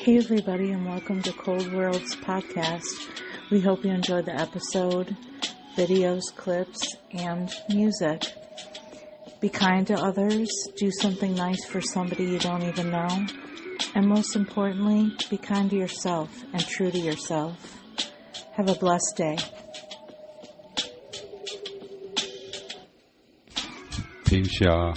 Hey everybody, and welcome to Cold World's podcast. We hope you enjoyed the episode, videos, clips, and music. Be kind to others, do something nice for somebody you don't even know, and most importantly, be kind to yourself and true to yourself. Have a blessed day. Peace, y'all.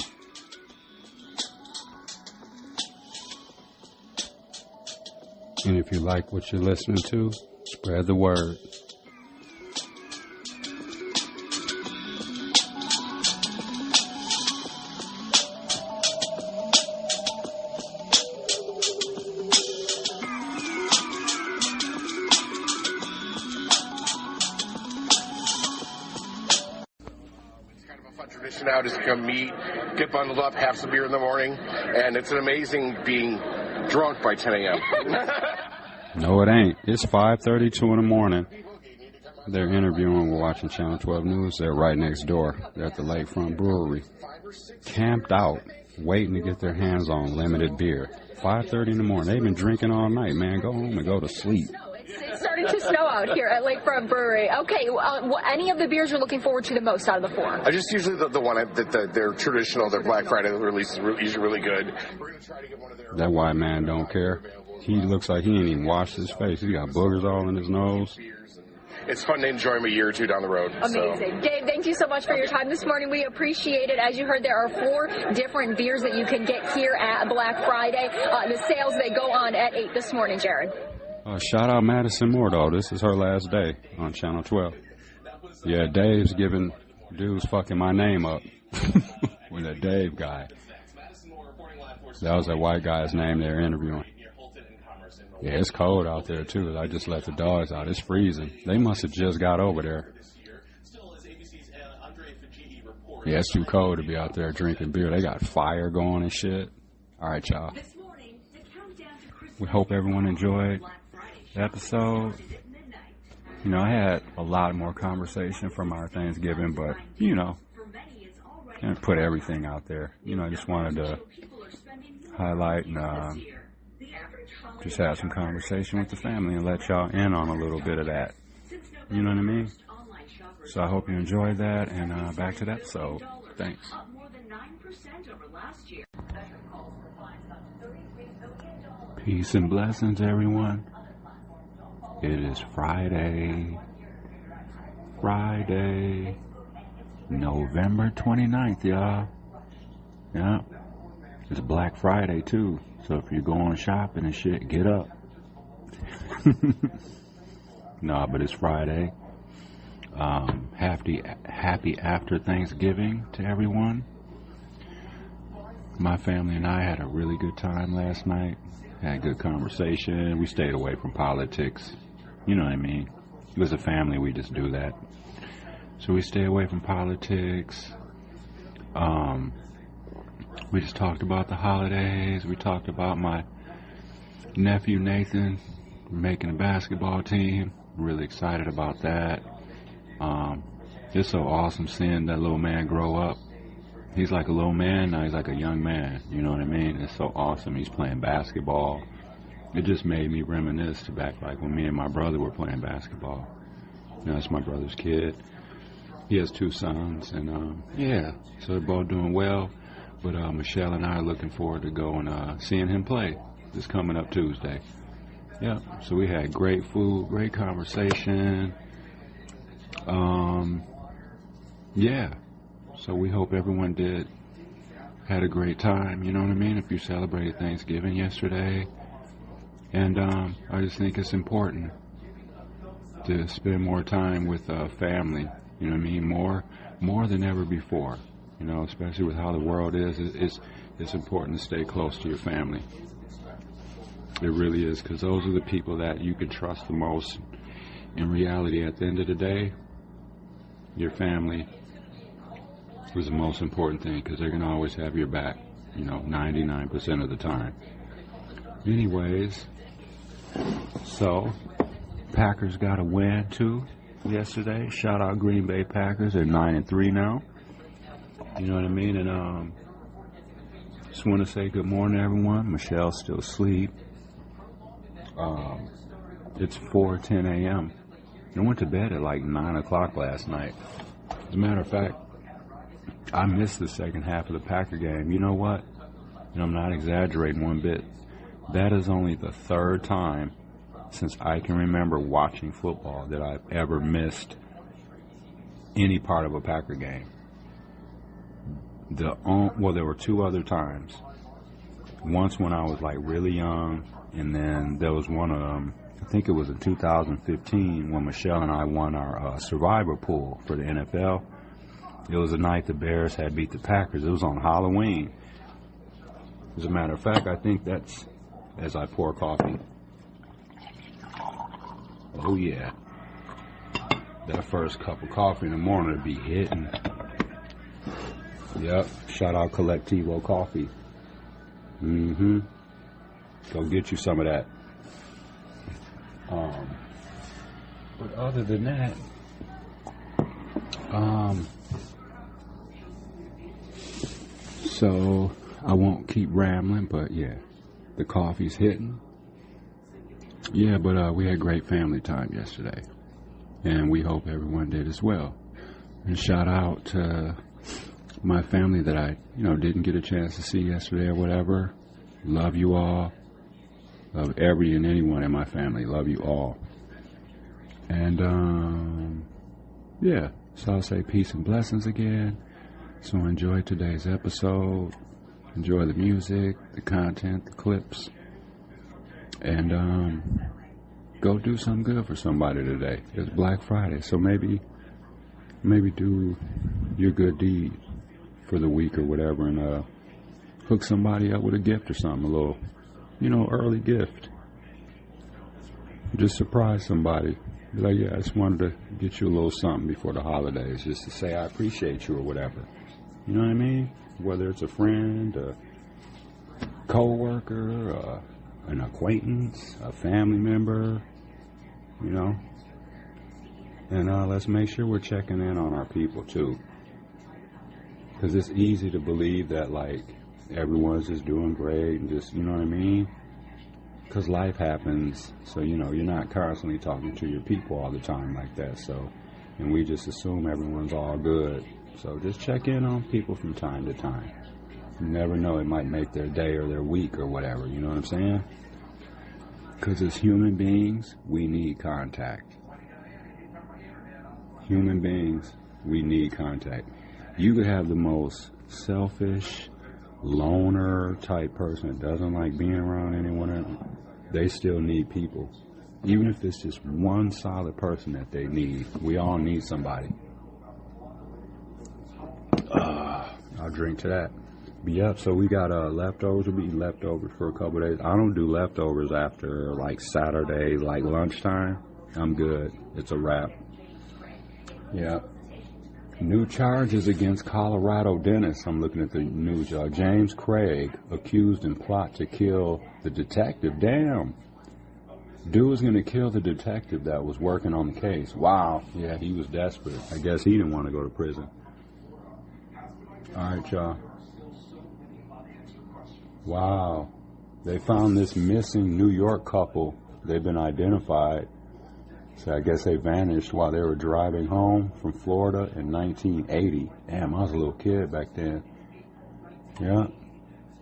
And if you like what you're listening to, spread the word. Tradition now is to come meet, get bundled up, have some beer in the morning, and it's an amazing being drunk by 10 a.m. No, it ain't. It's 5:32 in the morning. They're interviewing. We're watching Channel 12 News. They're right next door. They're at the Lakefront Brewery, camped out, waiting to get their hands on limited beer. 5:30 in the morning. They've been drinking all night, man. Go home and go to sleep. It's starting to snow out here at Lakefront Brewery. Okay, any of the beers you're looking forward to the most out of the four? Just usually the one that they're traditional, their Black Friday release is usually really good. We're going to try to get one of their... That white man don't care. He looks like he ain't even washed his face. He got boogers all in his nose. It's fun to enjoy him a year or two down the road. Amazing. So. Dave, thank you so much for your time this morning. We appreciate it. As you heard, there are 4 different beers that you can get here at Black Friday. The sales, they go on at 8 this morning, Jared. Shout out Madison Moore, though. This is her last day on Channel 12. Yeah, Dave's giving dudes fucking my name up with a Dave guy. That was that white guy's name they were interviewing. Yeah, it's cold out there, too. I just let the dogs out. It's freezing. They must have just got over there. Yeah, it's too cold to be out there drinking beer. They got fire going and shit. All right, y'all. We hope everyone enjoyed the episode. You know, I had a lot more conversation from our Thanksgiving, but, you know, I didn't put everything out there. You know, I just wanted to highlight and just have some conversation with the family and let y'all in on a little bit of that. You know what I mean? So I hope you enjoyed that, and back to the episode. Thanks. Peace and blessings, everyone. It is Friday, November 29th, y'all. Yeah, it's Black Friday, too. So if you're going shopping and shit, get up. Nah, but it's Friday. Happy after Thanksgiving to everyone. My family and I had a really good time last night. Had a good conversation. We stayed away from politics. You know what I mean? It was a family. We just do that. So we stay away from politics. We just talked about the holidays. We talked about my nephew Nathan making a basketball team. Really excited about that. It's so awesome seeing that little man grow up. He's like a little man, now he's like a young man. You know what I mean? It's so awesome. He's playing basketball. It just made me reminisce to back like when me and my brother were playing basketball. You know, that's my brother's kid. He has 2 sons, and yeah, so they're both doing well. But Michelle and I are looking forward to going seeing him play this coming up Tuesday. Yeah, so we had great food, great conversation. Yeah, so we hope everyone had a great time, you know what I mean, if you celebrated Thanksgiving yesterday. And I just think it's important to spend more time with family, you know what I mean, more than ever before, you know, especially with how the world is. It's important to stay close to your family. It really is, because those are the people that you can trust the most. In reality, at the end of the day, your family was the most important thing, because they're going to always have your back, you know, 99% of the time. Anyways, so Packers got a win too yesterday. Shout out Green Bay Packers. They're 9-3 now. You know what I mean? And just want to say good morning, everyone. Michelle's still asleep. It's 4:10 a.m. I went to bed at like 9 o'clock last night. As a matter of fact, I missed the second half of the Packer game. You know what? And I'm not exaggerating one bit. That is only the third time since I can remember watching football that I've ever missed any part of a Packer game. Well, there were two other times. Once when I was like really young, and then there was one of them, I think it was in 2015 when Michelle and I won our survivor pool for the NFL. It was the night the Bears had beat the Packers. It was on Halloween. As a matter of fact, I think that's, as I pour coffee. Oh yeah. That first cup of coffee in the morning would be hitting. Yep. Shout out Collectivo Coffee. Go get you some of that. But other than that, so I won't keep rambling, but yeah, the coffee's hitting. Yeah, but we had great family time yesterday, and we hope everyone did as well. And shout out to my family that I, didn't get a chance to see yesterday or whatever. Love you all. Love every and anyone in my family. Love you all. And, yeah, so I'll say peace and blessings again. So enjoy today's episode. Enjoy the music, the content, the clips. And, go do something good for somebody today. It's Black Friday, so maybe do your good deed for the week or whatever, and hook somebody up with a gift or something, a little, early gift. Just surprise somebody. Be like, yeah, I just wanted to get you a little something before the holidays, just to say I appreciate you or whatever. You know what I mean? Whether it's a friend, a co-worker, an acquaintance, a family member, And let's make sure we're checking in on our people too. Because it's easy to believe that, like, everyone's just doing great and just, you know what I mean? Because life happens, so, you're not constantly talking to your people all the time like that, so, and we just assume everyone's all good. So just check in on people from time to time. You never know, it might make their day or their week or whatever, you know what I'm saying? Because as human beings, we need contact. Human beings, we need contact. You could have the most selfish, loner type person that doesn't like being around anyone. They still need people. Even if it's just one solid person that they need. We all need somebody. I'll drink to that. But yep, so we got leftovers. We'll be eating leftovers for a couple of days. I don't do leftovers after like Saturday, like lunchtime. I'm good. It's a wrap. Yep. New charges against Colorado dentist. I'm looking at the news. James Craig accused in plot to kill the detective. Damn. Dude was going to kill the detective that was working on the case. Wow. Yeah, he was desperate. I guess he didn't want to go to prison. All right, y'all. Wow. They found this missing New York couple. They've been identified. So I guess they vanished while they were driving home from Florida in 1980. Damn, I was a little kid back then. Yeah.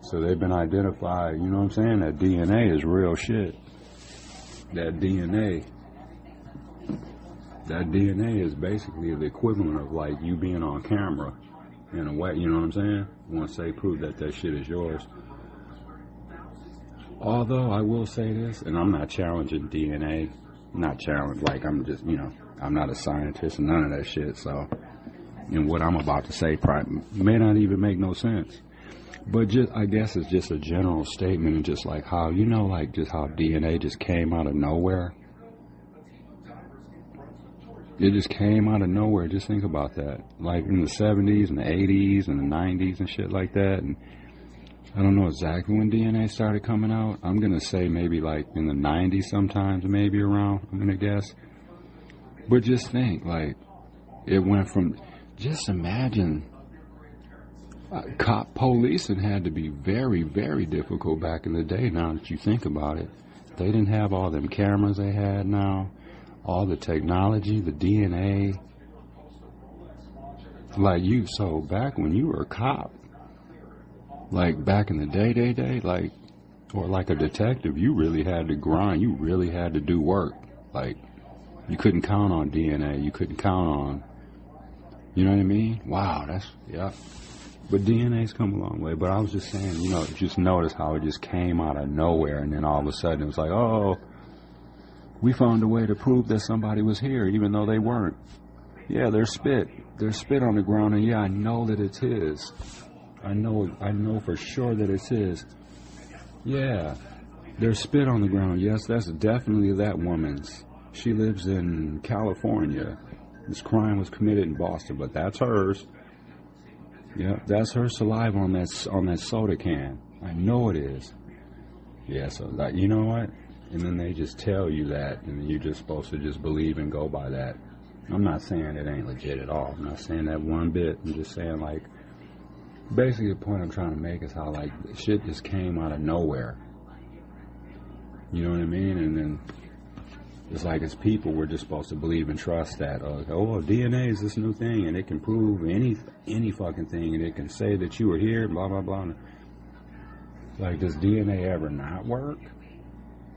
So they've been identified. You know what I'm saying? That DNA is real shit. That DNA is basically the equivalent of like you being on camera in a way. You know what I'm saying? Once they prove that shit is yours. Although I will say this, and I'm not challenging DNA. Not challenged, like I'm just, I'm not a scientist and none of that shit, so, and what I'm about to say may not even make no sense, but just, I guess it's just a general statement, and just like how, like just how DNA just came out of nowhere. It just came out of nowhere. Just think about that, like in the 70s and the 80s and the 90s and shit like that, and I don't know exactly when DNA started coming out. I'm going to say maybe like in the 90s sometimes, maybe around, I'm going to guess. But just think, like, it went from, just imagine, policing had to be very, very difficult back in the day now that you think about it. they didn't have all them cameras they had now, all the technology, the DNA. Like so back when you were a cop, like back in the day, like, or like a detective, you really had to grind, you really had to do work. Like, you couldn't count on DNA, you couldn't count on, you know what I mean? Wow, yeah. But DNA's come a long way. But I was just saying, just notice how it just came out of nowhere, and then all of a sudden it was like, oh, we found a way to prove that somebody was here, even though they weren't. Yeah, there's spit on the ground, and yeah, I know that it's his. I know for sure that it's his. Yeah, there's spit on the ground. Yes, that's definitely that woman's. She lives in California. This crime was committed in Boston, but that's hers. Yeah, that's her saliva on that soda can. I know it is. Yeah, so that, you know what? And then they just tell you that, and then you're just supposed to just believe and go by that. I'm not saying it ain't legit at all. I'm not saying that one bit. I'm just saying, like, basically the point I'm trying to make is how, like, shit just came out of nowhere. You know what I mean? And then it's like, as people, we're just supposed to believe and trust that, DNA is this new thing, and it can prove any fucking thing, and it can say that you were here, blah, blah, blah. Like, does DNA ever not work?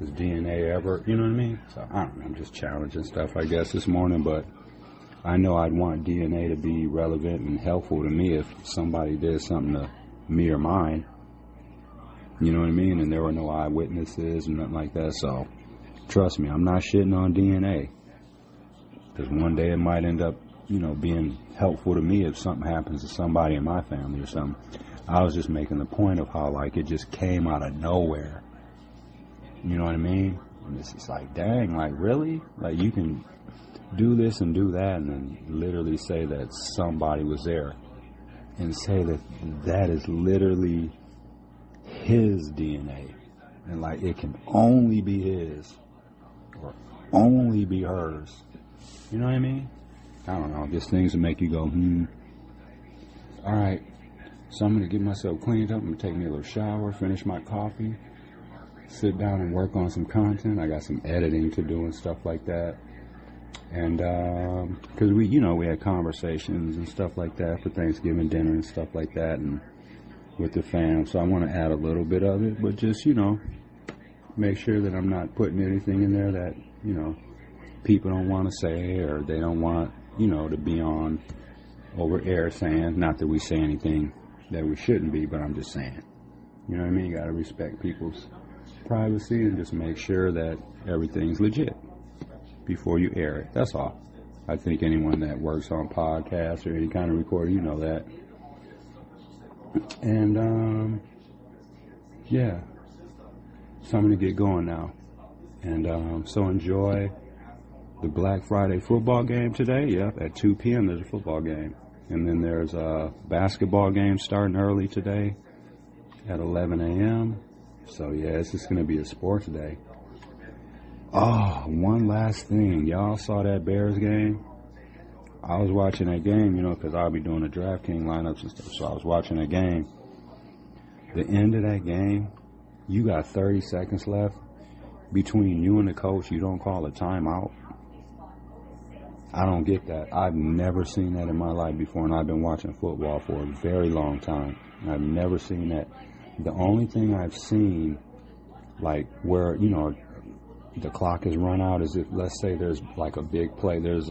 Does DNA ever, you know what I mean? So, I don't know, I'm just challenging stuff, I guess, this morning, but I know I'd want DNA to be relevant and helpful to me if somebody did something to me or mine. You know what I mean? And there were no eyewitnesses and nothing like that, so trust me, I'm not shitting on DNA. Because one day it might end up, being helpful to me if something happens to somebody in my family or something. I was just making the point of how, like, it just came out of nowhere. You know what I mean? And it's just like, dang, like, really? Like, you can do this and do that and then literally say that somebody was there and say that that is literally his DNA. And, like, it can only be his or only be hers. You know what I mean? I don't know. Just things that make you go, All right. So I'm going to get myself cleaned up. I'm going to take me a little shower, finish my coffee, sit down and work on some content. I got some editing to do and stuff like that. And because we had conversations and stuff like that for Thanksgiving dinner and stuff like that, and with the fam. So I want to add a little bit of it, but just, make sure that I'm not putting anything in there that, people don't want to say, or they don't want, to be on over air saying. Not that we say anything that we shouldn't be, but I'm just saying. You know what I mean? You got to respect people's privacy and just make sure that everything's legit before you air it. That's all. I think anyone that works on podcasts or any kind of recording, that. And, yeah. So I'm going to get going now. And so enjoy the Black Friday football game today. Yep, at 2 p.m. there's a football game. And then there's a basketball game starting early today at 11 a.m. So, yeah, it's just going to be a sports day. Oh, one last thing. Y'all saw that Bears game? I was watching that game, because I'll be doing the DraftKings lineups and stuff. So I was watching that game. The end of that game, you got 30 seconds left. Between you and the coach, you don't call a timeout. I don't get that. I've never seen that in my life before, and I've been watching football for a very long time. I've never seen that. The only thing I've seen, like, where, the clock is run out is if, let's say there's like a big play, there's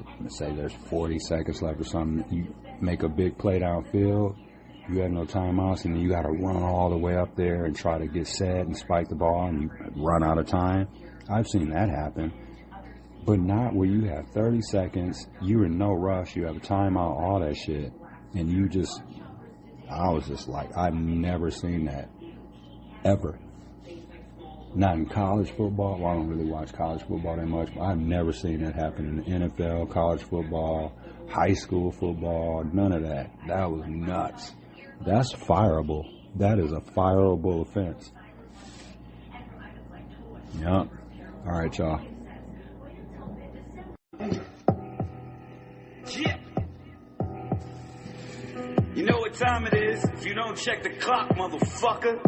40 seconds left or something, you make a big play downfield, you have no timeouts, and then you got to run all the way up there and try to get set and spike the ball, and you run out of time. I've seen that happen. But not where you have 30 seconds, you're in no rush, you have a timeout, all that shit. And I was just like, I've never seen that. Ever. Not in college football. Well, I don't really watch college football that much, but I've never seen that happen in the NFL, college football, high school football, none of that. That was nuts. That's fireable. That is a fireable offense. Yep. All right, y'all. Yeah. You know what time it is? If you don't check the clock, motherfucker.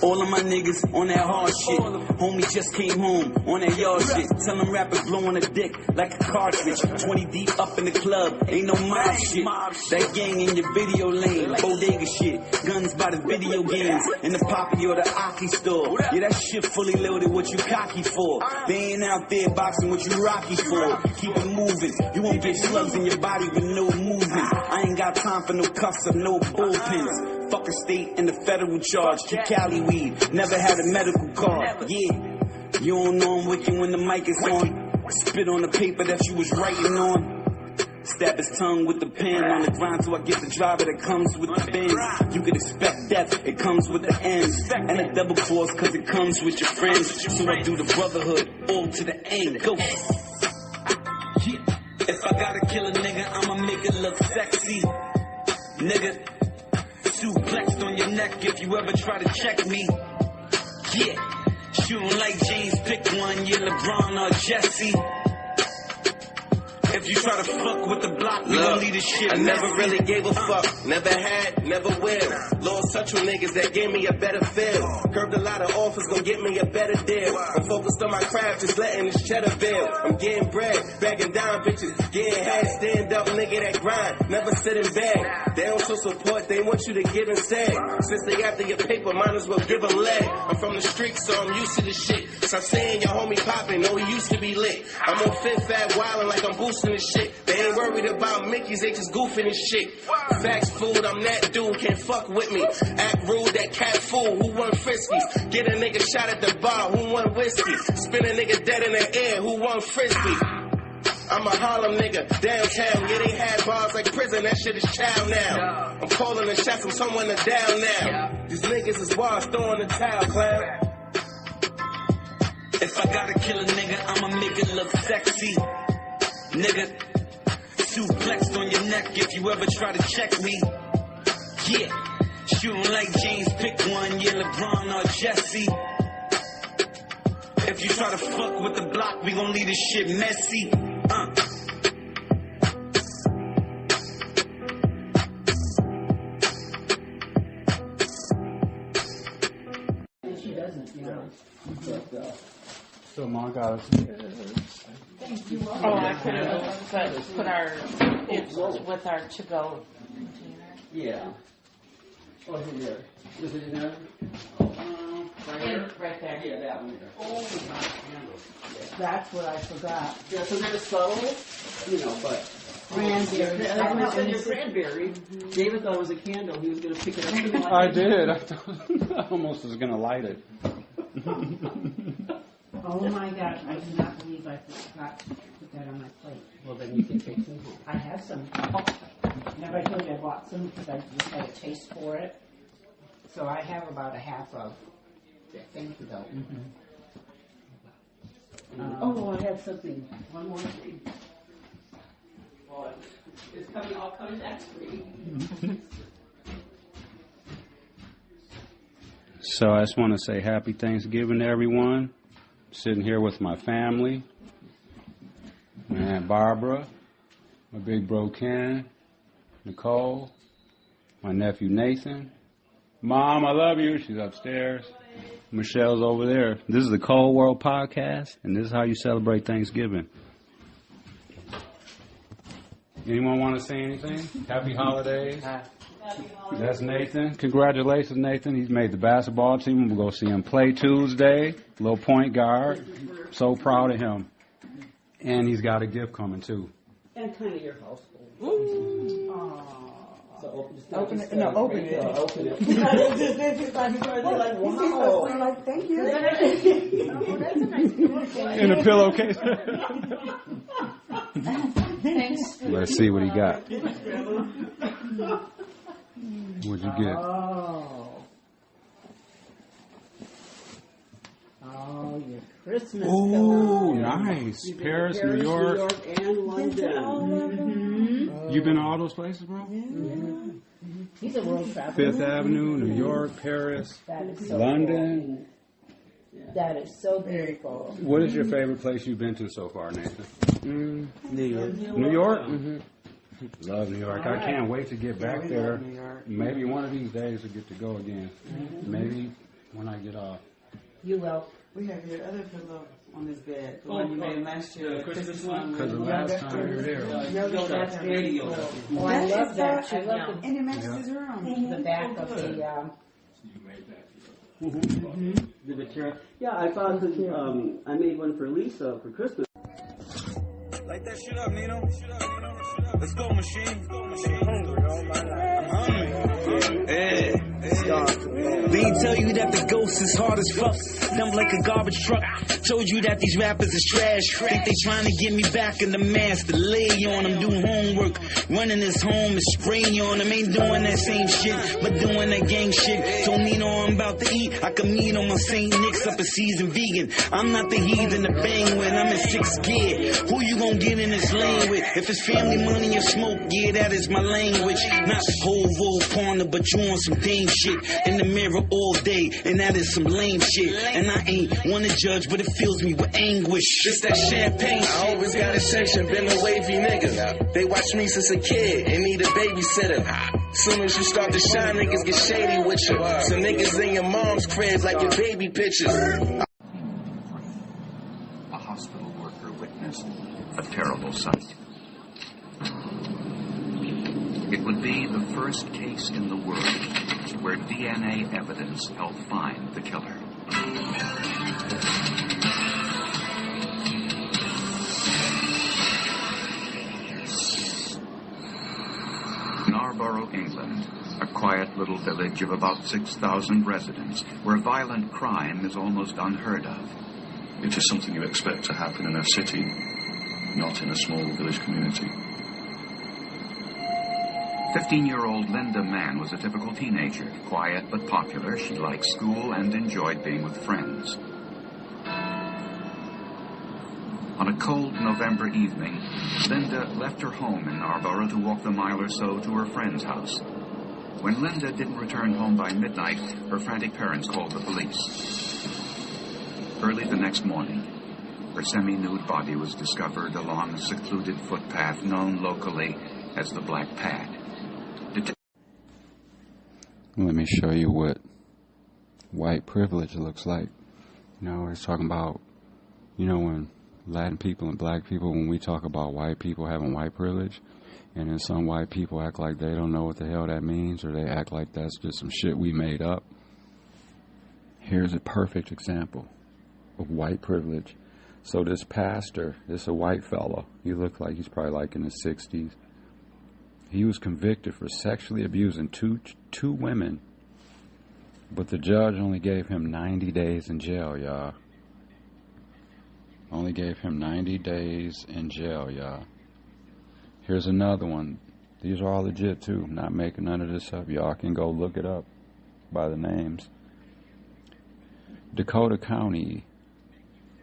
All of my niggas on that hard shit. Homie just came home on that yard shit. Tell them rappers blowing a dick like a cartridge. 20 deep up in the club, ain't no mob shit. That gang in your video lane, bodega shit. Guns by the video games, in the poppy or the Aki store. Yeah, that shit fully loaded, what you cocky for? They ain't out there boxing, what you rocky for? Keep it moving, you won't get slugs in your body with no movement. I ain't got time for no cuffs or no bullpens. Fuck a state and the federal charge. Keep Cali weed, never had a medical card. Yeah, you don't know I'm wicked when the mic is on. Spit on the paper that you was writing on. Stab his tongue with the pen on the grind till I get the driver that comes with the Benz. You could expect death, it comes with the ends. And a double cross cause it comes with your friends. So I do the brotherhood all to the end. Go. If I gotta kill a nigga, I'ma make it look sexy. Nigga, suplexed on your neck if you ever try to check me. Yeah, shooting like James, pick one, yeah, LeBron or Jesse. If you try to fuck with the block, we gon' leave this shit. I never really gave a fuck, never had, never will. Lost touch with niggas that gave me a better feel. Curved a lot of offers, gon' get me a better deal. I'm focused on my craft, just letting this cheddar build. I'm getting bread, bagging down bitches, getting head, stand up, nigga that grind, never sit in bed. They don't show support, they want you to give and say. Since they after your paper, might as well give them leg. I'm from the streets, so I'm used to this shit. Stop saying your homie poppin', no he used to be lit. I'm on Fifth Fat wildin' like I'm boosting this shit. They ain't worried about Mickeys, they just goofing this shit. Facts food, I'm that dude, can't fuck with me. Act rude, that cat fool, who want friskies? Get a nigga shot at the bar, who want whiskey? Spin a nigga dead in the air, who want frisbee? I'm a Harlem nigga, downtown, yeah they had bars like prison, that shit is child now. I'm calling the shots, I'm someone to down now. These niggas is wild, throwing the towel, clown. If I gotta kill a nigga, I'ma make it look sexy. Nigga, suplexed on your neck if you ever try to check me. Yeah, shooting like James, pick one, yeah, LeBron or Jesse. If you try to fuck with the block, we gon' leave this shit messy. She doesn't, you know. So, Mom got us. Thank you. Oh, I could have put our, with our to-go container. Yeah. Oh, it's in there. Was it in there? Right there. Yeah, that one there. Oh, my candles. Yeah. That's what I forgot. Yeah, so they're subtle, you know, but. Cranberry. I said your cranberry. David thought it was a candle. He was going to pick it up. And I did. I almost was going to light it. Oh my gosh, I cannot believe I forgot to put that on my plate. Well, then you can take some home. I have some. Remember I told you I bought some because I just had a taste for it. So I have about a half of it. Thank you, though. Oh, I have something. One more thing. Well, it's coming. All coming next week. So I just want to say happy Thanksgiving to everyone. Sitting here with my family, my Aunt Barbara, my big bro Ken, Nicole, my nephew Nathan. Mom, I love you. She's upstairs. Michelle's over there. This is the Cold World Podcast, and this is how you celebrate Thanksgiving. Anyone want to say anything? Happy holidays. That's Nathan. Congratulations, Nathan. He's made the basketball team. We'll go see him play Tuesday. Little point guard. So proud of him. And he's got a gift coming, too. And kind of your household. Ooh. So Open it. No, open it. Open it. Like, wow. We're like, thank you. Oh, that's a nice gift. In a pillowcase. Thanks. Let's see what he got. What'd you get? Oh, your Christmas. Oh, nice. Paris, New York. And London. You been to all those places, bro? Yeah. He's a world traveler. Fifth Avenue, New York, Paris, That is so London. Cool. That is so beautiful. What is your favorite place you've been to so far, Nathan? New York. New York? Love New York. I can't wait to get back there. New York. Maybe one of these days we'll get to go again. Maybe when I get off. You will. We have your other pillow on this bed. The one you made last year. The Christmas one? Because the last time we were there. That's very cool. Oh, I love that. I love and it matches his room. the back of the... The Viterra. Yeah, I thought that I made one for Lisa for Christmas. Light that shit up, Nino. Let's go, machine. I'm hungry. Yeah. They ain't tell you that the ghost is hard as fuck. Dump like a garbage truck. Told you that these rappers is trash. Think they trying to get me back in the mask to lay on them, do homework. Running this home and spraying on them. Ain't doing that same shit, but doing that gang shit. Told Nino I'm about to eat. I can meet on my St. Nick's up a seasoned vegan. I'm not the heathen to bang with. I'm in sixth gear. Who you gonna get in this lane with? If it's family, money, or smoke, yeah, that is my language. Not whole partner, but you on some dame shit. In the mirror all day, and that is some lame shit. And I ain't wanna judge, but it fills me with anguish. It's that champagne shit. I always got a section, been a wavy nigga. They watch me since a kid and need a babysitter. Soon as you start to shine, niggas get shady with you. Some niggas in your mom's cribs like your baby pictures. A hospital worker witnessed a terrible sight. It would be the first case in the world where DNA evidence helped find the killer. Narborough, England, a quiet little village of about 6,000 residents, where violent crime is almost unheard of. It is something you expect to happen in a city, not in a small village community. 15-year-old Linda Mann was a typical teenager, quiet but popular. She liked school and enjoyed being with friends. On a cold November evening, Linda left her home in Narborough to walk the mile or so to her friend's house. When Linda didn't return home by midnight, her frantic parents called the police. Early the next morning, her semi-nude body was discovered along a secluded footpath known locally as the Black Pad. Let me show you what white privilege looks like. You know, it's talking about, you know, when Latin people and black people, when we talk about white people having white privilege, and then some white people act like they don't know what the hell that means, or they act like that's just some shit we made up. Here's a perfect example of white privilege. So this pastor, this is a white fellow. He looked like he's probably like in his 60s. He was convicted for sexually abusing two women, but the judge only gave him 90 days in jail, y'all. Only gave him 90 days in jail, y'all. Here's another one. These are all legit, too. I'm not making none of this up. Y'all can go look it up by the names. Dakota County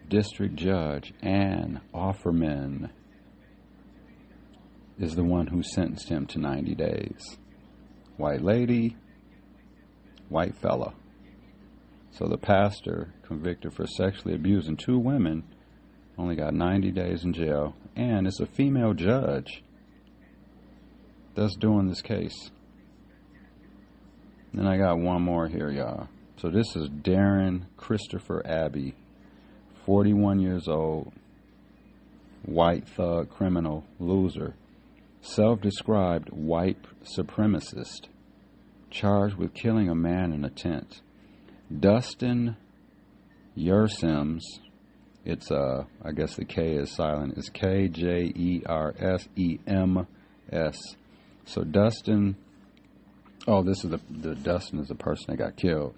District Judge Ann Offerman is the one who sentenced him to 90 days. White lady, white fella. So the pastor, convicted for sexually abusing two women, only got 90 days in jail. And it's a female judge that's doing this case. Then I got one more here, y'all. So this is Darren Christopher Abbey, 41 years old, white thug, criminal, loser, self-described white supremacist, charged with killing a man in a tent. Dustin Yersims, it's I guess the K is silent, it's Kjersems. So Dustin, this is the Dustin is the person that got killed.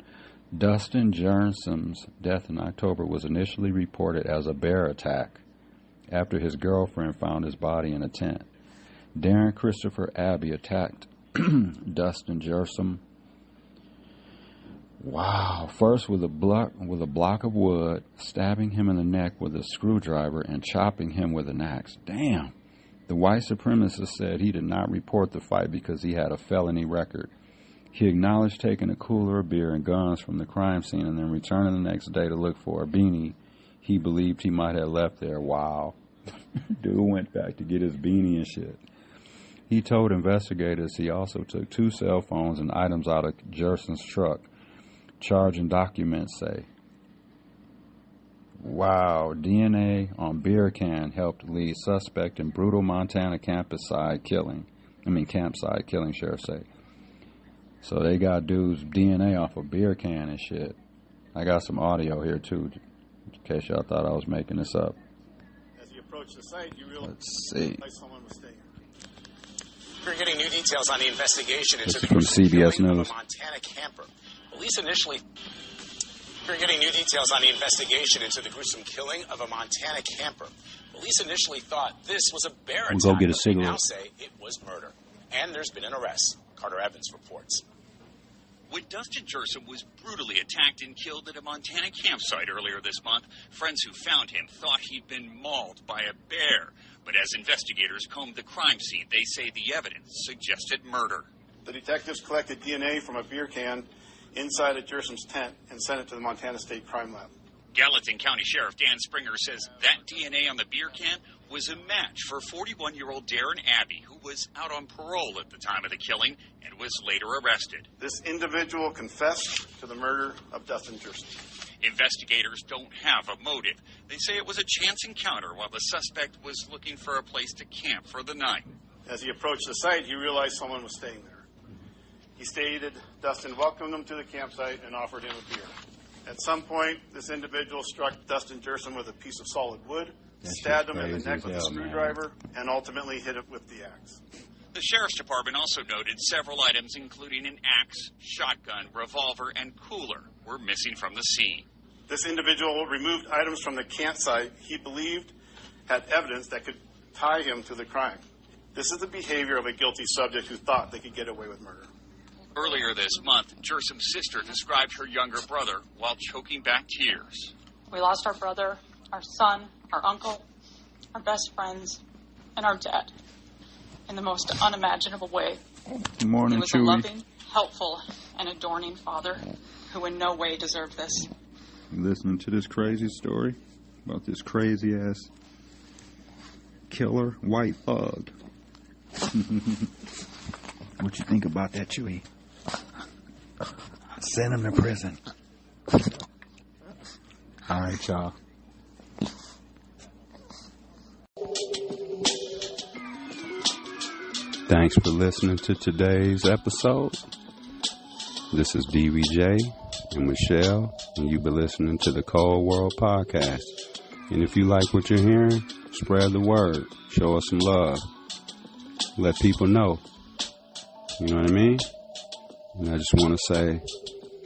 Dustin Yersims' death in October was initially reported as a bear attack after his girlfriend found his body in a tent. Darren Christopher Abbey attacked Dustin Yersims. Wow. First with a block of wood, stabbing him in the neck with a screwdriver and chopping him with an axe. Damn. The white supremacist said he did not report the fight because he had a felony record. He acknowledged taking a cooler of beer and guns from the crime scene and then returning the next day to look for a beanie he believed he might have left there. Wow. Dude went back to get his beanie and shit. He told investigators he also took 2 cell phones and items out of Jersen's truck. charging documents say, wow, DNA on beer can helped lead suspect in brutal Montana campsite killing, sheriff say. So they got dudes' DNA off a beer can and shit. I got some audio here too, in case y'all thought I was making this up. As you approach the site, you realize someone was staying. We're getting new details on the investigation into the from CBS killing News. of a Montana camper. Police initially... We're getting new details on the investigation into the gruesome killing of a Montana camper. Police initially thought this was a bear attack. We'll go get a They now cigarette. say it was murder. And there's been an arrest. Carter Evans reports. When Dustin Jersom was brutally attacked and killed at a Montana campsite earlier this month, friends who found him thought he'd been mauled by a bear. But as investigators combed the crime scene, they say the evidence suggested murder. The detectives collected DNA from a beer can inside of Jersom's tent and sent it to the Montana State Crime Lab. Gallatin County Sheriff Dan Springer says that DNA on the beer can was a match for 41-year-old Darren Abbey, who was out on parole at the time of the killing and was later arrested. This individual confessed to the murder of Dustin Jersom. Investigators don't have a motive. They say it was a chance encounter while the suspect was looking for a place to camp for the night. As he approached the site, he realized someone was staying there. He stated Dustin welcomed him to the campsite and offered him a beer. At some point, this individual struck Dustin Jersom with a piece of solid wood, stabbed him in the neck with a screwdriver, and ultimately hit it with the axe. The Sheriff's Department also noted several items, including an axe, shotgun, revolver, and cooler, were missing from the scene. This individual removed items from the campsite he believed had evidence that could tie him to the crime. This is the behavior of a guilty subject who thought they could get away with murder. Earlier this month, Jersom's sister described her younger brother while choking back tears. We lost our brother, our son, our uncle, our best friends, and our dad in the most unimaginable way. Good morning, he was Chewy. a loving, helpful, and adorning father who in no way deserved this. You listening to this crazy story about this crazy ass killer white thug? What you think about that, Chewy? Send him to prison. All right, y'all. Thanks for listening to today's episode. This is DVJ and Michelle, and you've been listening to the Cold World Podcast. And if you like what you're hearing, spread the word. Show us some love. Let people know. You know what I mean? And I just want to say,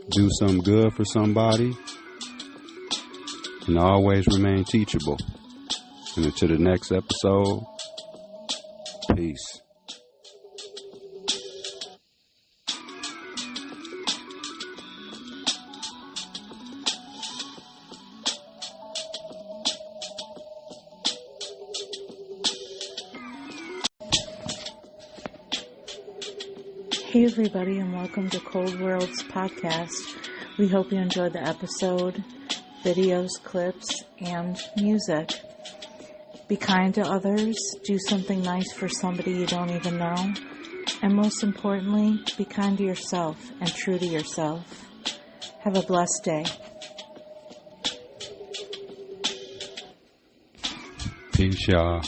do something good for somebody and always remain teachable. And until the next episode, peace. Hey everybody, and welcome to Cold World's podcast. We hope you enjoyed the episode, videos, clips, and music. Be kind to others, do something nice for somebody you don't even know, and most importantly, be kind to yourself and true to yourself. Have a blessed day. Peace, y'all.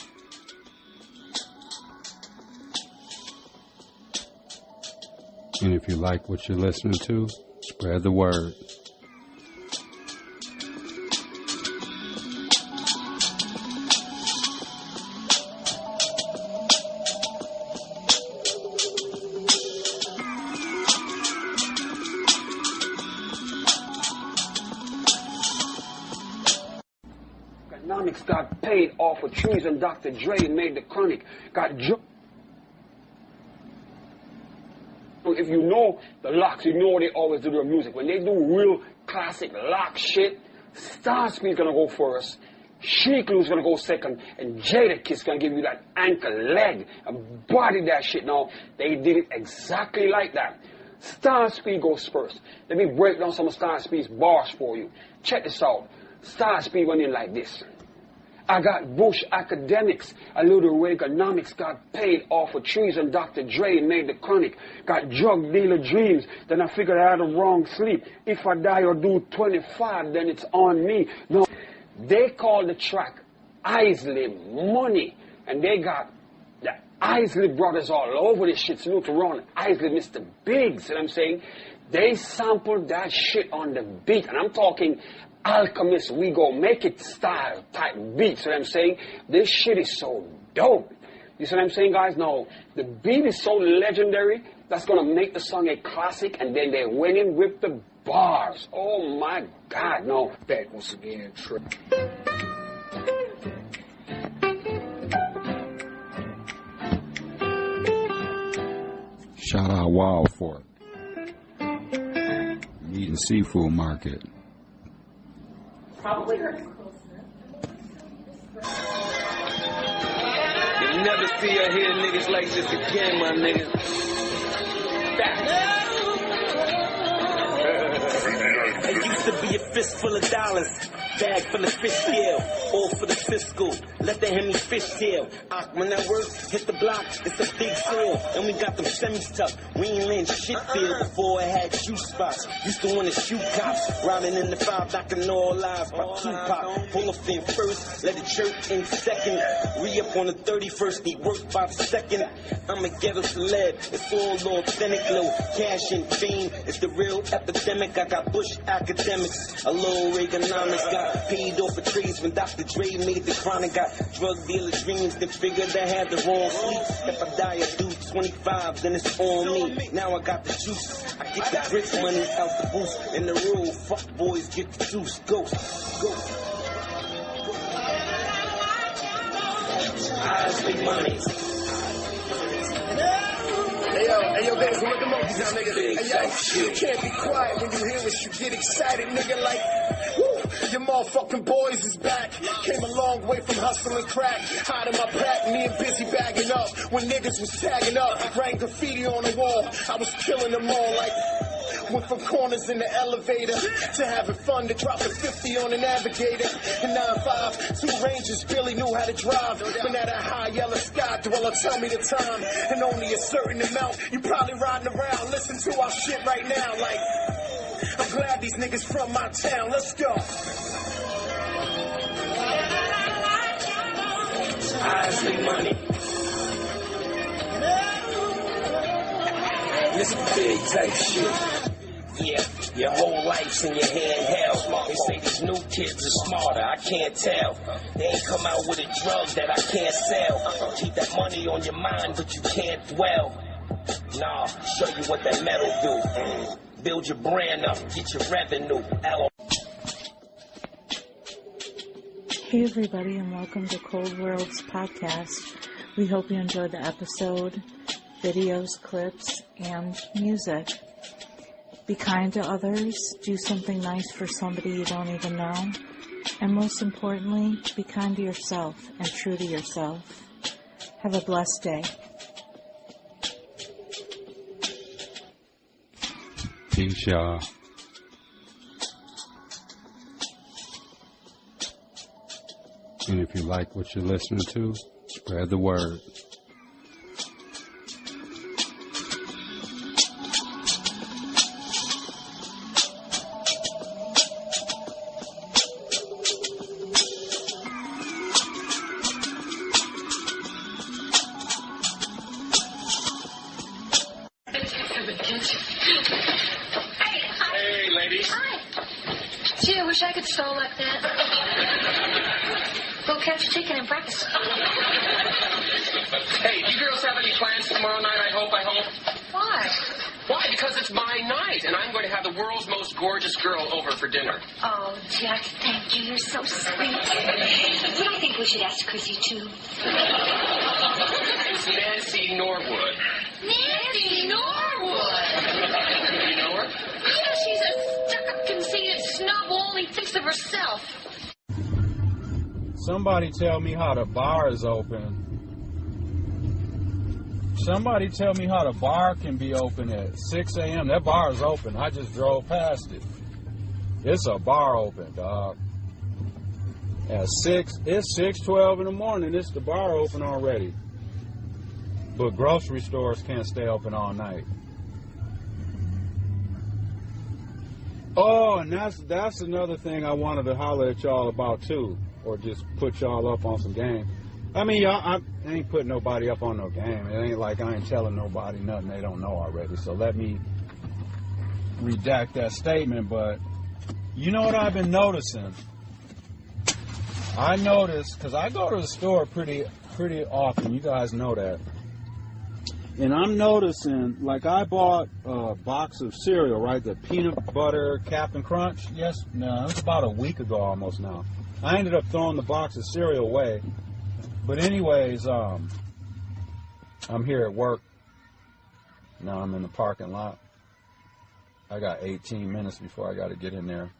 And if you like what you're listening to, spread the word. Economics got paid off of trees and Dr. Dre made the chronic. Got if you know the Locks, you know they always do their music. When they do real classic Lock shit, Starspeed's gonna go first, Sheiklu's gonna go second, and Jadakiss gonna give you that ankle, leg, and body that shit. Now, they did it exactly like that. Starspeed goes first. Let me break down some of Starspeed's bars for you. Check this out. Starspeed went in like this. I got Bush academics. A little Reaganomics got paid off of trees and Dr. Dre made the chronic. Got drug dealer dreams. Then I figured I had a wrong sleep. If I die or do 25, then it's on me. No, they call the track Isley Money. And they got the Isley brothers all over this shit. Salute to Ron Isley, Mr. Biggs. You know what I'm saying? They sampled that shit on the beat. And I'm talking Alchemist, we go make it style type beats. You know what I'm saying? This shit is so dope. You see what I'm saying, guys? No, the beat is so legendary, that's going to make the song a classic, and then they went in with the bars. Oh my God, no. Back once again, Trey. Shout out Wild Fork. Meat and seafood market. Probably hurts. You'll never see or hear niggas like this again, my niggas. It used to be a fistful of dollars, bag full of fish scale, all for the fiscal. Let the Hemi fish tail. When that work hit the block, it's a big sale. And we got them semis tucked. We ain't letting shit feel before it had shoe spots. Used to want to shoot cops, riding in the 5, knocking all lives by Tupac. Pull off in first, let it chirp in second. Re-up on the 31st, need work by the second. I'm a ghetto celeb, it's all authentic, low cash and fame. It's the real epidemic. I got Bush academics, a low Reaganomics. Got paid off for trades when Dr. Dre made the chronic. Got drug dealer dreams, then figured I had the wrong sleep. If I die, I do 25, then it's on me. Now I got the juice. I get the bricks money out the booth. In the road, fuck boys, get the juice. Ghost. Isley money. Hey yo, guys, look at monkeys now, nigga. Hey yo, you can't be quiet when you hear us. You get excited, nigga, like, woo, your motherfucking boys is back. Came a long way from hustling crack. Hide in my pack, me and busy bagging up. When niggas was tagging up, writing graffiti on the wall. I was killing them all like... Went from corners in the elevator to having fun to dropping 50 on the navigator. In 9.5, 2 Rangers barely knew how to drive. When at a high yellow sky dweller tell me the time. And only a certain amount. You probably riding around. Listen to our shit right now. Like, I'm glad these niggas from my town. Let's go. Isley money. This big type shit. Yeah, your whole life's in your handheld. They say these new kids are smarter, I can't tell. They ain't come out with a drug that I can't sell. Keep that money on your mind, but you can't dwell. Nah, show you what that metal do. Build your brand up, get your revenue. Hey everybody, and welcome to Cold World's podcast. We hope you enjoyed the episode, videos, clips, and music. Be kind to others, do something nice for somebody you don't even know, and most importantly, be kind to yourself and true to yourself. Have a blessed day. Peace, y'all. And if you like what you're listening to, spread the word. Hey, ladies. Hi. Gee, I wish I could sew like that. Go catch chicken and practice. Hey, you girls have any plans tomorrow night, I hope? Why? Why? Because it's my night, and I'm going to have the world's most gorgeous girl over for dinner. Oh, Jack, thank you. You're so sweet. But I think we should ask Chrissy, too. It's Nancy Norwood. Nancy Norwood? You know her? Yeah, she's a stuck-up, conceited snob who only thinks of herself. Somebody tell me how the bar is open. Somebody tell me how the bar can be open at 6 a.m. That bar is open. I just drove past it. It's a bar open, dog. At 6, it's 6:12 in the morning. It's the bar open already. But grocery stores can't stay open all night. Oh, and that's another thing I wanted to holler at y'all about too, or just put y'all up on some game. I mean, y'all, I ain't putting nobody up on no game. It ain't like I ain't telling nobody nothing they don't know already. So let me redact that statement. But you know what I've been noticing? I notice, because I go to the store pretty often. You guys know that. And I'm noticing, like I bought a box of cereal, right? The peanut butter Captain Crunch. Yes, no, it was about a week ago almost now. I ended up throwing the box of cereal away. But anyways, I'm here at work. Now I'm in the parking lot. I got 18 minutes before I got to get in there.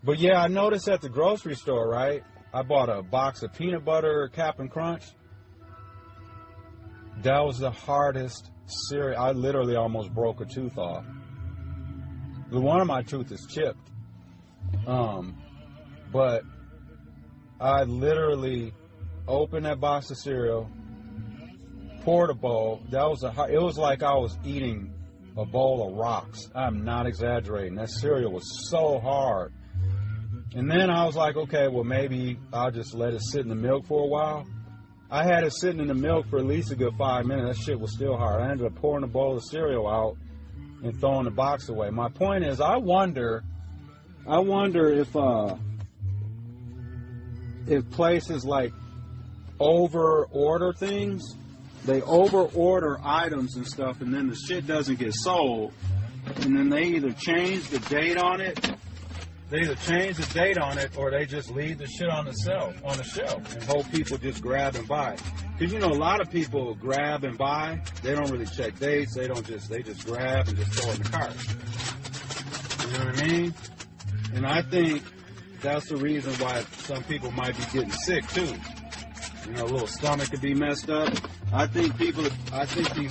But yeah, I noticed at the grocery store, right? I bought a box of peanut butter Captain Crunch. That was the hardest cereal. I literally almost broke a tooth off. One of my teeth is chipped. But I literally opened that box of cereal, poured a bowl. It was like I was eating a bowl of rocks. I'm not exaggerating. That cereal was so hard. And then I was like, okay, well, maybe I'll just let it sit in the milk for a while. I had it sitting in the milk for at least a good 5 minutes. That shit was still hard. I ended up pouring a bowl of cereal out and throwing the box away. My point is, I wonder if places like over-order things, they over-order items and stuff, and then the shit doesn't get sold, and then they either change the date on it, or they just leave the shit on the shelf, and hope people just grab and buy. Because, you know, a lot of people grab and buy. They don't really check dates. They just grab and just throw it in the cart. You know what I mean? And I think that's the reason why some people might be getting sick, too. You know, a little stomach could be messed up. I think these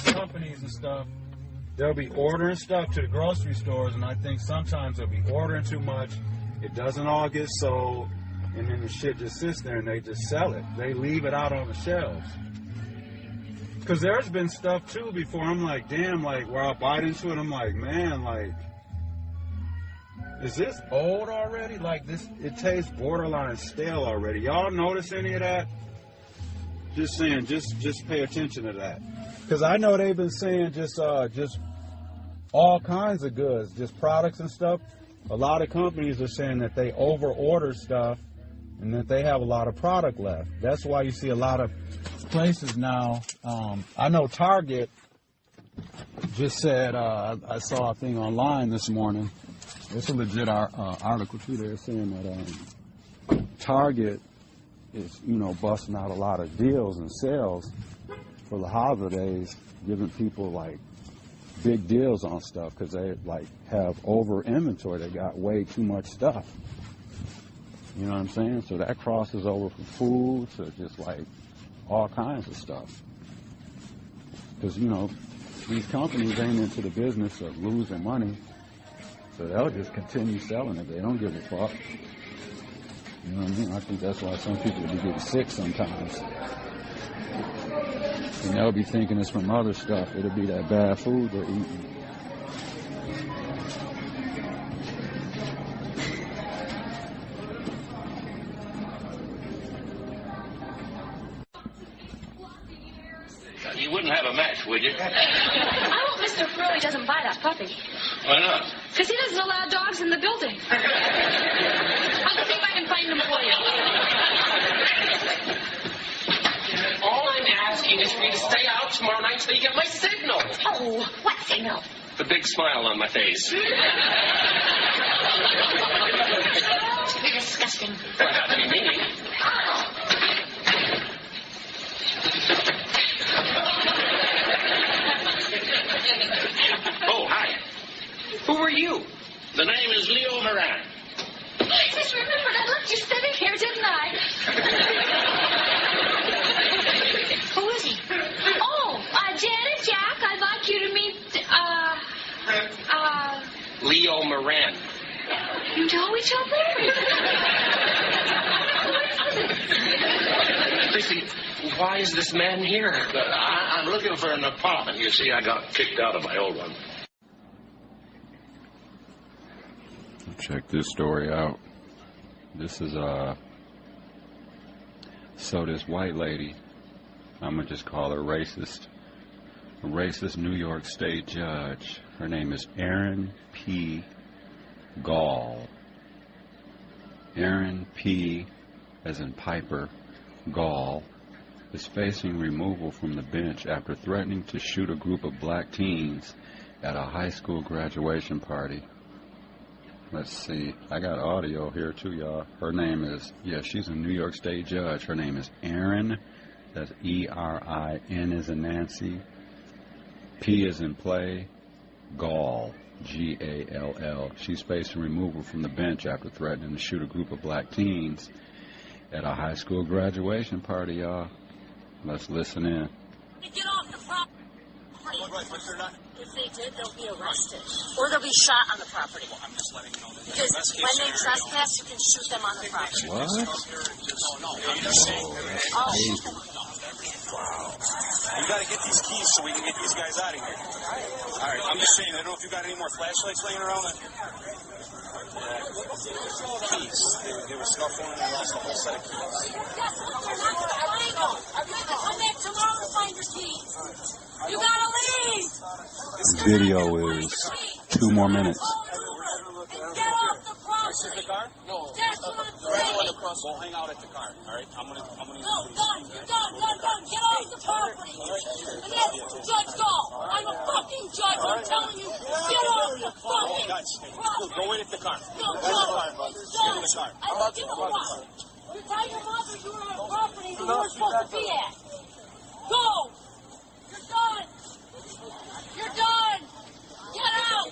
companies and stuff, they'll be ordering stuff to the grocery stores, and I think sometimes they'll be ordering too much. It doesn't all get sold, and then the shit just sits there and they just sell it. They leave it out on the shelves. Because there's been stuff, too, before I'm like, damn, like, where I bite into it, I'm like, man, like, is this old already? Like, this, it tastes borderline stale already. Y'all notice any of that? Just saying, just pay attention to that. Because I know they've been saying just all kinds of goods, just products and stuff. A lot of companies are saying that they over-order stuff and that they have a lot of product left. That's why you see a lot of places now. I know Target just said, I saw a thing online this morning. It's a legit article, too. They're saying that Target is, you know, busting out a lot of deals and sales for the holidays, giving people, like, big deals on stuff because they, like, have over inventory. They got way too much stuff. You know what I'm saying? So that crosses over from food to just, like, all kinds of stuff. Because, you know, these companies ain't into the business of losing money, so they'll just continue selling it. They don't give a fuck. You know what I mean? I think that's why some people will be getting sick sometimes. And they'll be thinking it's from other stuff. It'll be that bad food they're eating. You wouldn't have a match, would you? I hope Mr. Furley doesn't buy that puppy. Why not? Because he doesn't allow dogs in the building. I'll see if I can find them for you. All I'm asking is for you to stay out tomorrow night so you get my signal. Oh, what signal? The big smile on my face. You're disgusting. Well, how can you mean? Oh, hi. Who are you? The name is Leo Moran. I just remembered I left you sitting here, didn't I? Who is he? Oh, Janet, Jack, I'd like you to meet, Leo Moran. You know each other? Who is thinking, why is this man here? I'm looking for an apartment. You see, I got kicked out of my old one. Check this story out. This is so this white lady, I'm gonna just call her racist. A racist New York State judge. Her name is Erin P. Gall. Erin P. as in Piper Gall is facing removal from the bench after threatening to shoot a group of black teens at a high school graduation party. Let's see. I got audio here too, y'all. Her name is, she's a New York State judge. Her name is Erin. That's E-R-I-N as in Nancy. P as in play. Gall. G-A-L-L. She's facing removal from the bench after threatening to shoot a group of black teens at a high school graduation party, y'all. Let's listen in. Get off the property. If they did, they'll be arrested. Or they'll be shot on the property. Well, I'm just letting you know that because when they trespass, you can shoot them on the property. What? Wow. We got to get these keys so we can get these guys out of here. All right, I'm just saying, I don't know if you got any more flashlights laying around. Keys. They were scuffling and they lost a whole set of keys. Come back tomorrow to find your keys. You gotta leave. This video is 2 more minutes. Get off the property. This is the car? No. That's what I'm saying. We'll hang out at the car. All right, I'm gonna. No, done. You're done. Get off the property. And that's Judge Gall. I'm a fucking judge. I'm telling you, get off the fucking property. Go wait at the car. No. Get in the car. I don't give a fuck. You tell your mother you were on a property that you weren't supposed to be at. Go. You're done. You're done. Get out.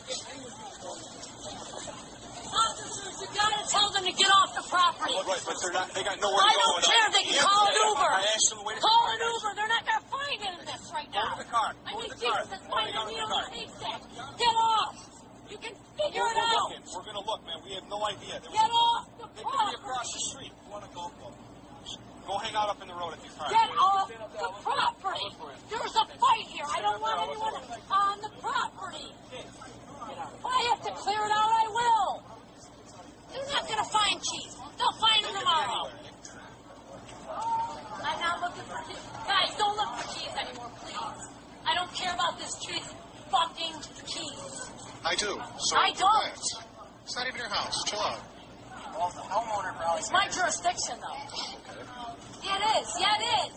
Officers, you gotta tell them to get off the property. Right, but they're not. They got nowhere to go. I don't care. They can call an Uber. I asked them to wait. Call an Uber. They're not gonna find any of this right now. Go to the car. I mean, Jesus, that's why you need a haystack. Get off. You can figure it out. We're gonna look, man. We have no idea. Get off the property. They could be across the street. You wanna go? Go hang out up in the road at the car. Get off the property. There's a fight here. I don't want anyone on the property. If I have to clear it out, I will. They're not going to find keys. They'll find them tomorrow. I'm not looking for keys. Guys, don't look for keys anymore, please. I don't care about this kid's fucking keys. I do. So I don't. It's not even your house. Chill out. Well, the homeowner probably. It's my jurisdiction, though. Yeah, it is. Yeah, it is.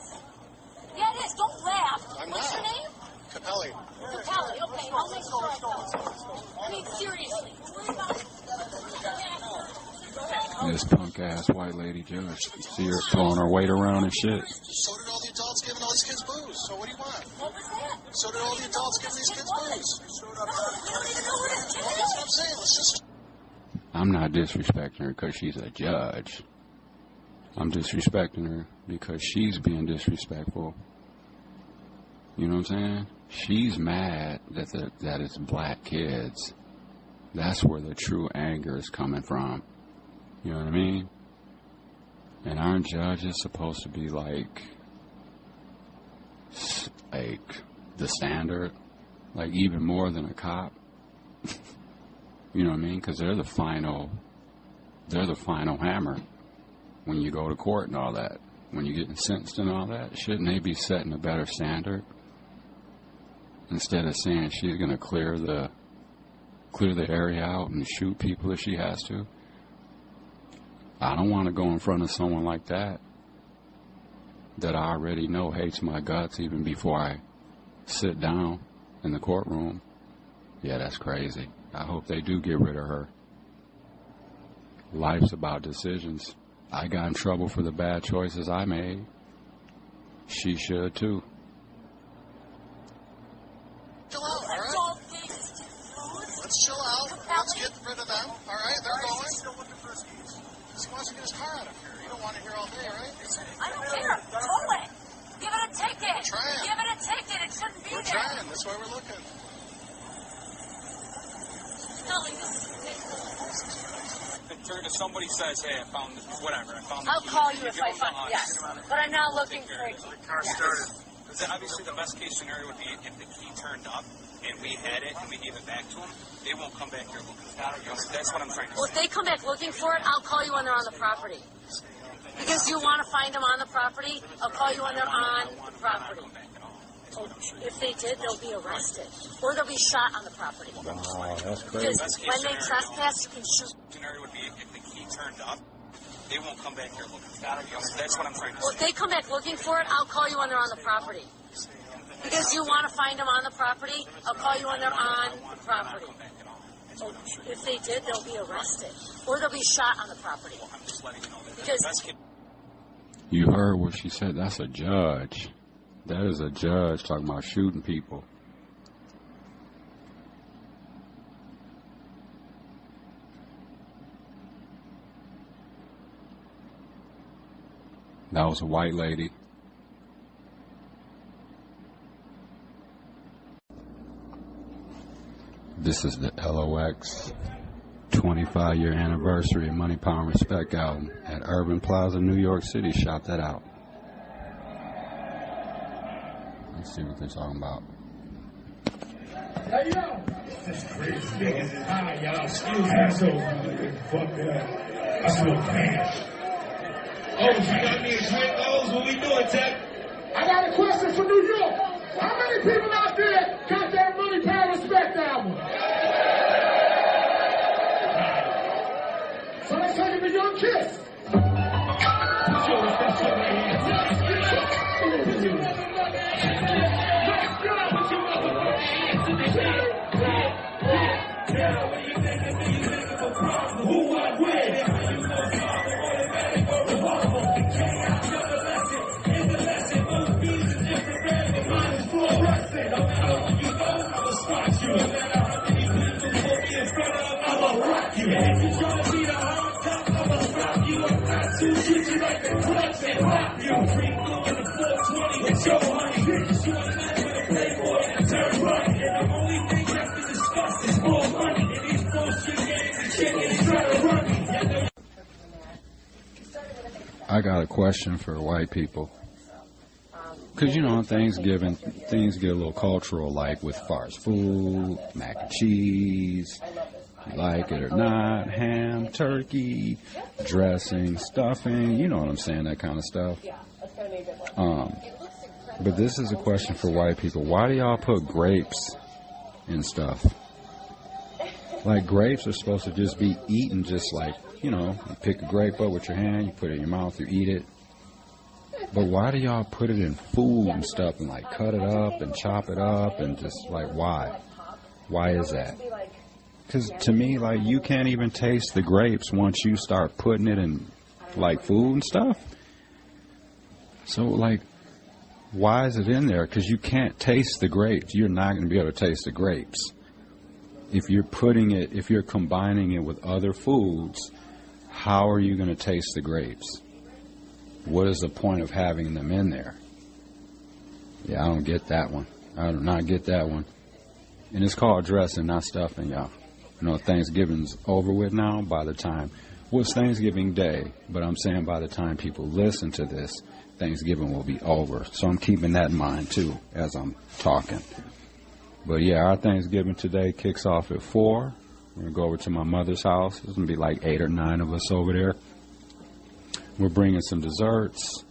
Yeah, it is. Don't laugh. What's your name? Capelli. Capelli. Okay, I'll make sure I know. I mean, seriously. This punk ass white lady judge. See her throwing her weight around and shit. So did all the adults giving all these kids booze. So what do you want? What was that? So did all the adults giving these kids booze. You don't even know what it is. That's what I'm saying. Let's just. I'm not disrespecting her because she's a judge. I'm disrespecting her because she's being disrespectful. You know what I'm saying? She's mad that it's black kids. That's where the true anger is coming from. You know what I mean? And aren't judges supposed to be like the standard? Like even more than a cop? You know what I mean? Because they're the final hammer when you go to court and all that. When you're getting sentenced and all that, shouldn't they be setting a better standard? Instead of saying she's going to clear the area out and shoot people if she has to. I don't want to go in front of someone like that I already know hates my guts even before I sit down in the courtroom. Yeah, that's crazy. I hope they do get rid of her. Life's about decisions. I got in trouble for the bad choices I made. She should too. Chill out, all right? Let's chill out. Let's get rid of them, all right? They're going. He wants to get his car out of here. You don't want to hear all day, right? I don't care. Tow it. Give it a ticket. We're trying. Give it a ticket. It shouldn't be there. We're trying. That's why we're looking. if somebody says, hey, I found this, whatever, I found this. I'll call you if I find it, yes. But I'm not looking for it. The car started. Because obviously the best case scenario would be if the key turned up and we had it and we gave it back to them, they won't come back here looking for it. That's what I'm trying to say. Well, if they come back looking for it, I'll call you when they're on the property. Because you want to find them on the property, I'll call you when they're on the property. If they did, they'll be arrested. Or they'll be shot on the property. Wow, that's crazy. Because when they trespass, you can shoot. The scenario would be if the key turned up, they won't come back here looking for it. That's what I'm trying to say. Well, if they come back looking for it, I'll call you when they're on the property. Because you want to find them on the property, I'll call you when they're on the property. If they did, they'll be arrested. Or they'll be shot on the property. Because You heard what she said. That's a judge. That is a judge talking about shooting people. That was a white lady. This is the LOX 25-year anniversary of Money, Power, and Respect album at Urban Plaza, New York City. Shop that out. Let's see what they're talking about. Hey, yo! This crazy niggas is high, y'all. Excuse me. Assholes, fuck up. I smell cash. Oh, you got me a drink, O's? What we doing, Tech? I got a question for New York. How many people out there got that Money, Power, Respect album? So let's take it to Young Kiss. Who, what, where? I got a question for white people. Because, you know, on Thanksgiving, things get a little cultural, like with fast food, mac and cheese, you like it or not, ham, turkey, dressing, stuffing, you know what I'm saying, that kind of stuff. But this is a question for white people. Why do y'all put grapes in stuff? Like, grapes are supposed to just be eaten just like, you know, you pick a grape up with your hand, you put it in your mouth, you eat it. But why do y'all put it in food and stuff and, like, cut it up and chop it up and just, like, why? Why is that? Because to me, like, you can't even taste the grapes once you start putting it in, like, food and stuff. So, like, why is it in there? Because you can't taste the grapes. You're not going to be able to taste the grapes. If you're putting it, if you're combining it with other foods, how are you going to taste the grapes? What is the point of having them in there? Yeah, I don't get that one. I do not get that one. And it's called dressing, not stuffing, y'all. You know, Thanksgiving's over with now by the time... Well, it's Thanksgiving Day, but I'm saying by the time people listen to this, Thanksgiving will be over. So I'm keeping that in mind, too, as I'm talking. But, yeah, our Thanksgiving today kicks off at 4. We're going to go over to my mother's house. There's going to be like 8 or 9 of us over there. We're bringing some desserts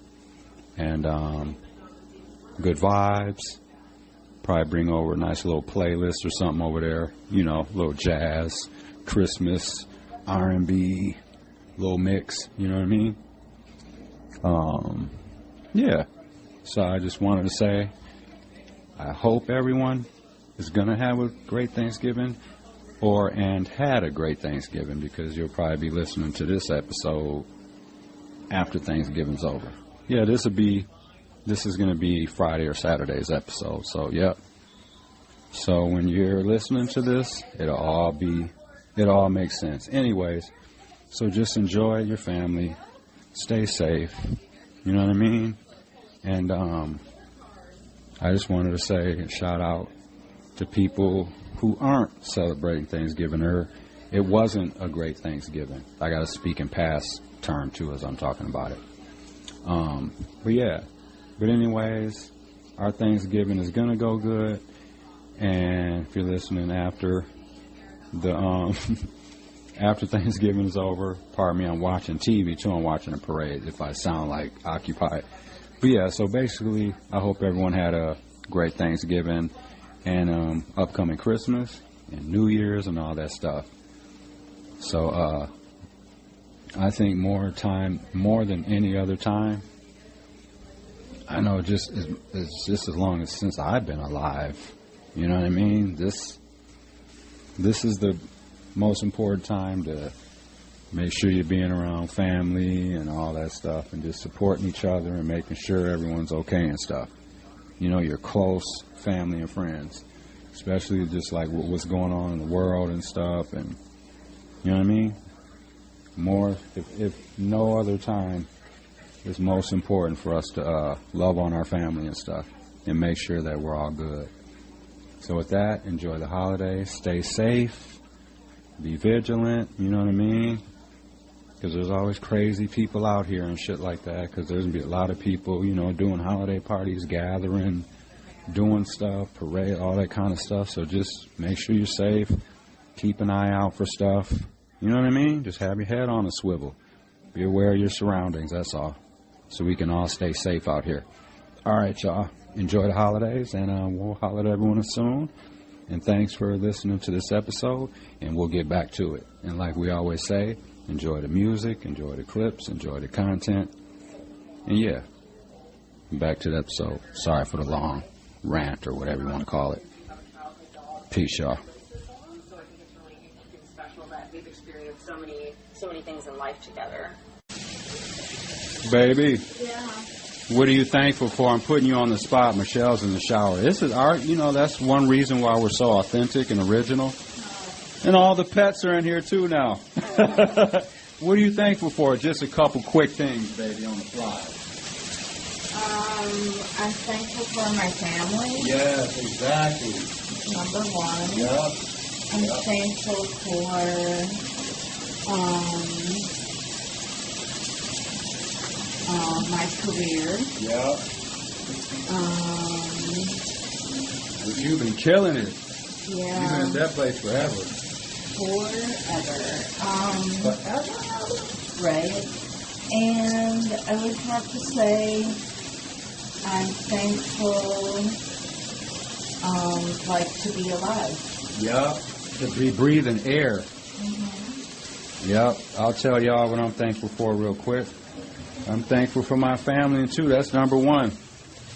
and good vibes. Probably bring over a nice little playlist or something over there. You know, little jazz, Christmas, R&B, little mix. You know what I mean? Yeah. So I just wanted to say, I hope everyone is going to have a great Thanksgiving and had a great Thanksgiving, because you'll probably be listening to this episode after Thanksgiving's over. Yeah, this is going to be Friday or Saturday's episode. So, yep. So when you're listening to this, it all makes sense. Anyways, so just enjoy your family. Stay safe. You know what I mean? And I just wanted to say a shout out to people who aren't celebrating Thanksgiving, or it wasn't a great Thanksgiving. I got to speak in past term, too, as I'm talking about it. But, yeah. But anyways, our Thanksgiving is going to go good. And if you're listening after the after Thanksgiving is over, pardon me, I'm watching TV, too. I'm watching a parade if I sound like occupied. But, yeah, so basically, I hope everyone had a great Thanksgiving and upcoming Christmas and New Year's and all that stuff. So I think more than any other time, I know it's just as long as since I've been alive. You know what I mean? This is the most important time to make sure you're being around family and all that stuff and just supporting each other and making sure everyone's okay and stuff. You know, your close family and friends, especially just like what's going on in the world and stuff. And you know what I mean? More, if no other time, it's most important for us to love on our family and stuff and make sure that we're all good. So with that, enjoy the holidays, stay safe, be vigilant, you know what I mean? Because there's always crazy people out here and shit like that, because there's going to be a lot of people, you know, doing holiday parties, gathering, doing stuff, parade, all that kind of stuff. So just make sure you're safe, keep an eye out for stuff, you know what I mean? Just have your head on a swivel. Be aware of your surroundings, that's all. So we can all stay safe out here. All right, y'all. Enjoy the holidays, and we'll holler at everyone soon. And thanks for listening to this episode, and we'll get back to it. And like we always say, enjoy the music, enjoy the clips, enjoy the content. And yeah, back to the episode. Sorry for the long rant or whatever you want to call it. Peace, y'all. So I think it's really unique and special that we've experienced so many things in life together. Baby. Yeah. What are you thankful for? I'm putting you on the spot. Michelle's in the shower. This is our, you know, that's one reason why we're so authentic and original. And all the pets are in here too now. What are you thankful for? Just a couple quick things, baby, on the fly. I'm thankful for my family. Yes, exactly. Number one. Yep. I'm thankful for my career. Yep. You've been killing it. Yeah. You've been at that place forever. Right. And I would have to say I'm thankful, to be alive. Yep. To be breathing air. Mm-hmm. Yep. I'll tell y'all what I'm thankful for real quick. I'm thankful for my family, too. That's number one.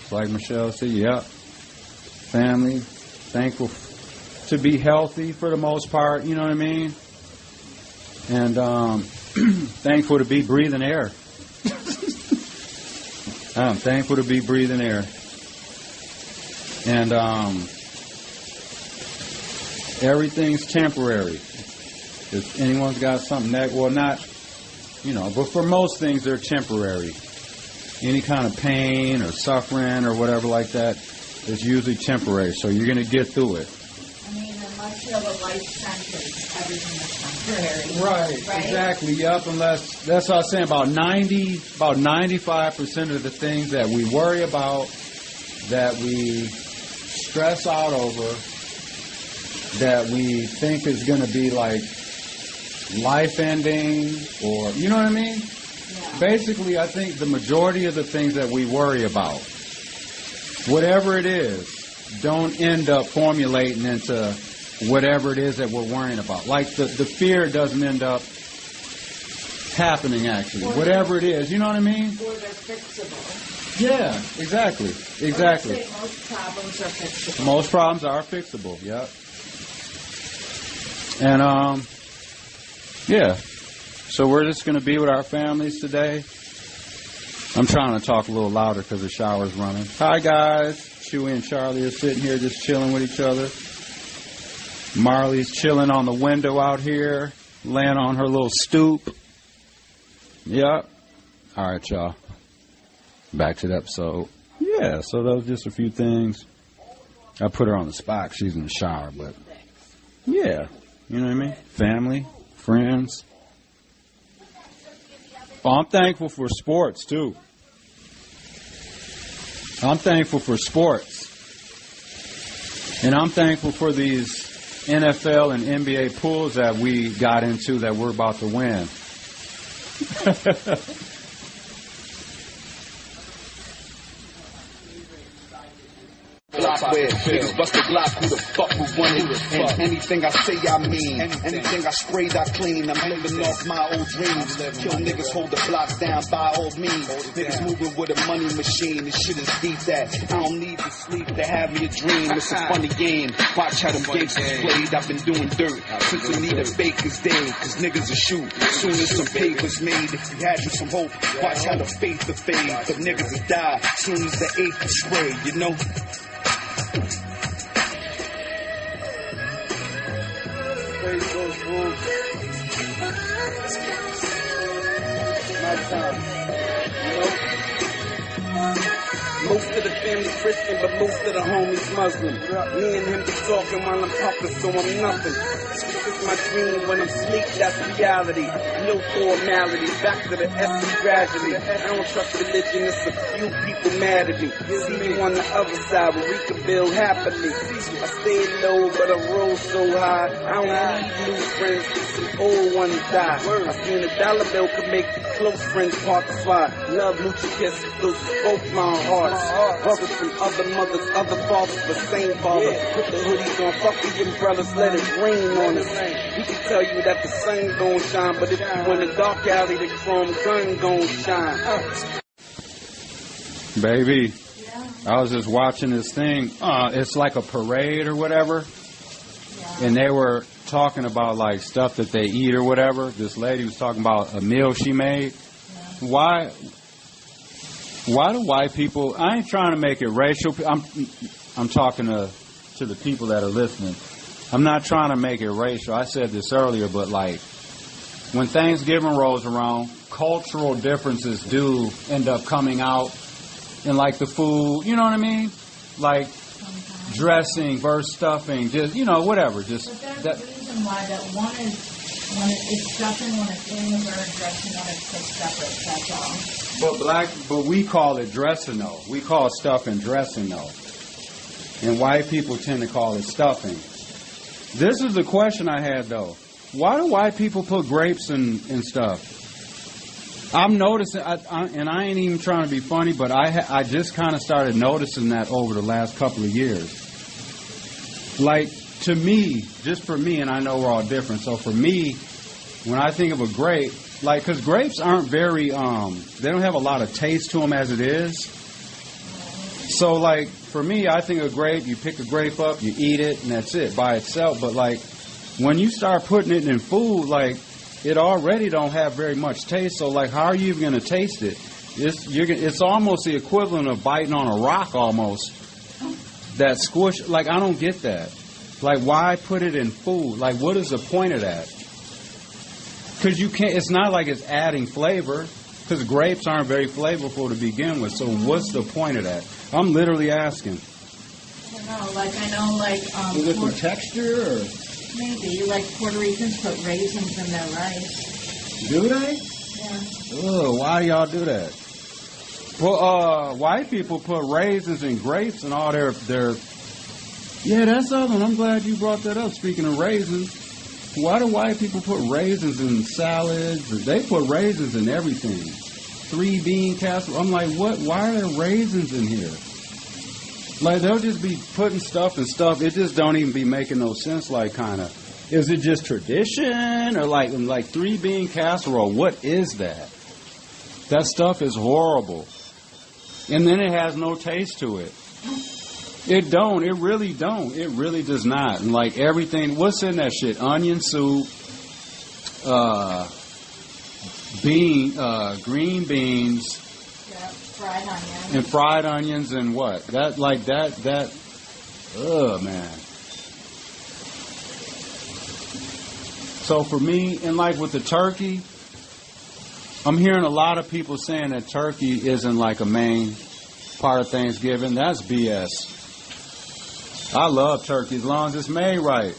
Like Michelle said, yep. Family. Thankful to be healthy for the most part, you know what I mean? And thankful to be breathing air. I'm thankful to be breathing air. And everything's temporary. If anyone's got something not, you know, but for most things, they're temporary. Any kind of pain or suffering or whatever like that is usually temporary. So you're going to get through it. I mean, unless you have a life sentence, everything is temporary. Right? Exactly. Yep. Unless, that's what I was saying, about 95% of the things that we worry about, that we stress out over, that we think is going to be like life ending, or, you know what I mean? Yeah. Basically, I think the majority of the things that we worry about, whatever it is, don't end up formulating into whatever it is that we're worrying about. Like the fear doesn't end up happening, actually. Whatever it is, you know what I mean? Or they're fixable. Yeah, exactly. Exactly. I would say most problems are fixable. Most problems are fixable, yep. And, yeah. So we're just going to be with our families today. I'm trying to talk a little louder because the shower's running. Hi, guys. Chewy and Charlie are sitting here just chilling with each other. Marley's chilling on the window out here, laying on her little stoop. Yep. All right, y'all. Back to the episode. Yeah, so those just a few things. I put her on the spot. She's in the shower, but yeah. You know what I mean? Family, friends. Oh, I'm thankful for sports, too. I'm thankful for sports. And I'm thankful for these NFL and NBA pools that we got into that we're about to win. Block where niggas bust the block, who the fuck would want it? And anything I say I mean, anything I sprayed I clean. I'm living off my old dreams. Kill niggas, hold the blocks down by all means. Niggas moving with a money machine, this shit is deep that I don't need to sleep to have me a dream. It's a funny game, watch how them gangsters played. I've been doing dirt since Anita Baker's day, cause niggas will shoot soon as some papers made. If you had you some hope, watch how the faith will fade. But niggas will die soon as the eighth is spray, you know? My time, you know? Most of the family Christian, but most of the homies Muslim. Me and him be talking while I'm puffing, so I'm nothing. This is my dream when I'm asleep, that's reality. No formalities, back to the essence gradually. I don't trust religion, it's a few people mad at me. See me on the other side where we can build happily. I stay low, but I roll so high. I don't need new friends, some old ones die. I seen a dollar bill could make close friends part to fly. Love, mutual kiss, those spoke my hearts. Brothers from other mothers, other fathers, but same father. Put the hoodies on, fuck the umbrellas, let it rain on us. We can tell you that the sun gon' shine, but if you in the dark alley, the chrome gun gon' shine. Baby, I was just watching this thing. It's like a parade or whatever. And they were talking about like stuff that they eat or whatever. This lady was talking about a meal she made. Why do white people? I ain't trying to make it racial. I'm talking to the people that are listening. I'm not trying to make it racial. I said this earlier, but like when Thanksgiving rolls around, cultural differences do end up coming out in like the food. You know what I mean? Like dressing versus stuffing, just whatever. Just but there's a reason why that one is when it's stuffing when it's in the bird, dressing when it's cooked separate. That's all. But we call it dressing though. We call stuffing dressing though, and white people tend to call it stuffing. This is the question I had though. Why do white people put grapes in stuff? I'm noticing, and I ain't even trying to be funny, but I just kind of started noticing that over the last couple of years. Like, to me, just for me, and I know we're all different, so for me, when I think of a grape, like, because grapes aren't very, they don't have a lot of taste to them as it is. So, like, for me, I think a grape, you pick a grape up, you eat it, and that's it by itself. But, like, when you start putting it in food, like, it already don't have very much taste. So, like, how are you even going to taste it? It's almost the equivalent of biting on a rock almost. That squish, like, I don't get that. Like, why put it in food? Like, what is the point of that? Because you can't, it's not like it's adding flavor, because grapes aren't very flavorful to begin with. So what's the point of that? I'm literally asking. I know, is it for texture, or? Maybe, like Puerto Ricans put raisins in their rice. Do they? Yeah. Ugh, why do y'all do that? Well, white people put raisins and grapes and all their. Yeah, that's other one. I'm glad you brought that up. Speaking of raisins, why do white people put raisins in salads? They put raisins in everything. 3 bean casserole. I'm like, what? Why are there raisins in here? Like, they'll just be putting stuff and stuff. It just don't even be making no sense, like, kind of. Is it just tradition? Or, like 3 bean casserole, what is that? That stuff is horrible. And then it has no taste to it. It don't. It really don't. It really does not. And, like, everything, what's in that shit? Onion soup, green beans, fried onions. And fried onions and what? That, man. So for me, and like with the turkey, I'm hearing a lot of people saying that turkey isn't like a main part of Thanksgiving. That's BS. I love turkey as long as it's made right.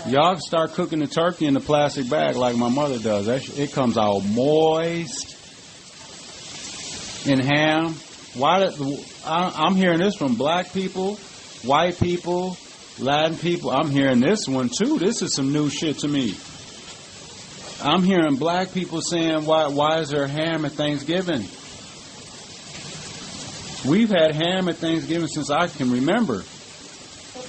Y'all can start cooking the turkey in the plastic bag like my mother does. It comes out moist. And ham. I'm hearing this from black people, white people, Latin people. I'm hearing this one too. This is some new shit to me. I'm hearing black people saying, why is there ham at Thanksgiving? We've had ham at Thanksgiving since I can remember.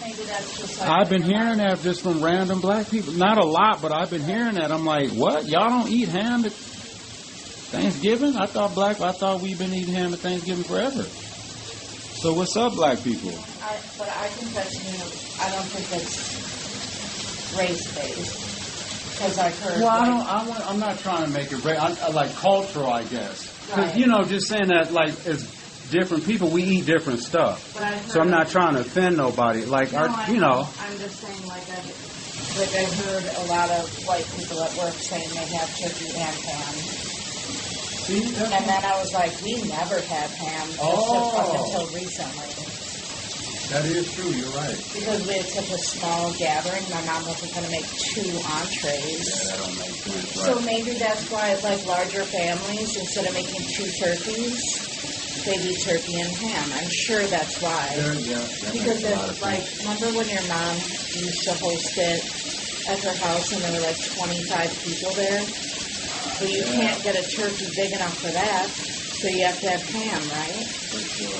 Maybe that's just like I've been hearing that just from random black people. Not a lot, but I've been hearing that. I'm like, what? Y'all don't eat ham at Thanksgiving? I thought we've been eating ham at Thanksgiving forever. So what's up, black people? But I think that's new. I don't think it's race-based. Because I've heard... Well, I'm not trying to make it race. I like cultural, I guess. Because, just saying that, like, as different people, we eat different stuff. So I'm not trying to offend nobody. Like, I'm just saying, like I've heard a lot of white people at work saying they have turkey and ham. And then I was like, we never had ham up until recently. That is true, you're right. Because we had such a small gathering, my mom wasn't going to make 2 entrees. Yeah, that don't make sense, right? So maybe that's why, like, larger families, instead of making 2 turkeys, they do turkey and ham. I'm sure that's why. Because it's like, remember when your mom used to host it at her house and there were like 25 people there? Well, you can't get a turkey big enough for that, so you have to have ham, right? For sure.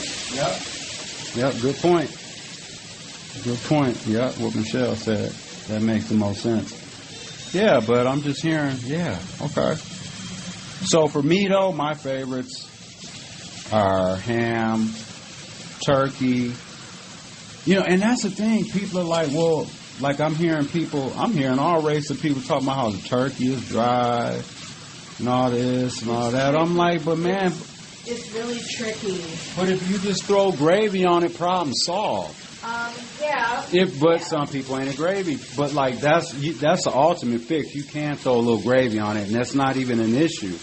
Yep, good point. Good point. Yep, what Michelle said. That makes the most sense. Yeah, but I'm just hearing, okay. So for me, though, my favorites are ham, turkey. And that's the thing. People are like, well, like I'm hearing all races of people talking about how the turkey is dry and all this and all that. I'm like, but man, it's really tricky. But if you just throw gravy on it, problem solved. But some people ain't a gravy. But like that's the ultimate fix. You can't throw a little gravy on it, and that's not even an issue.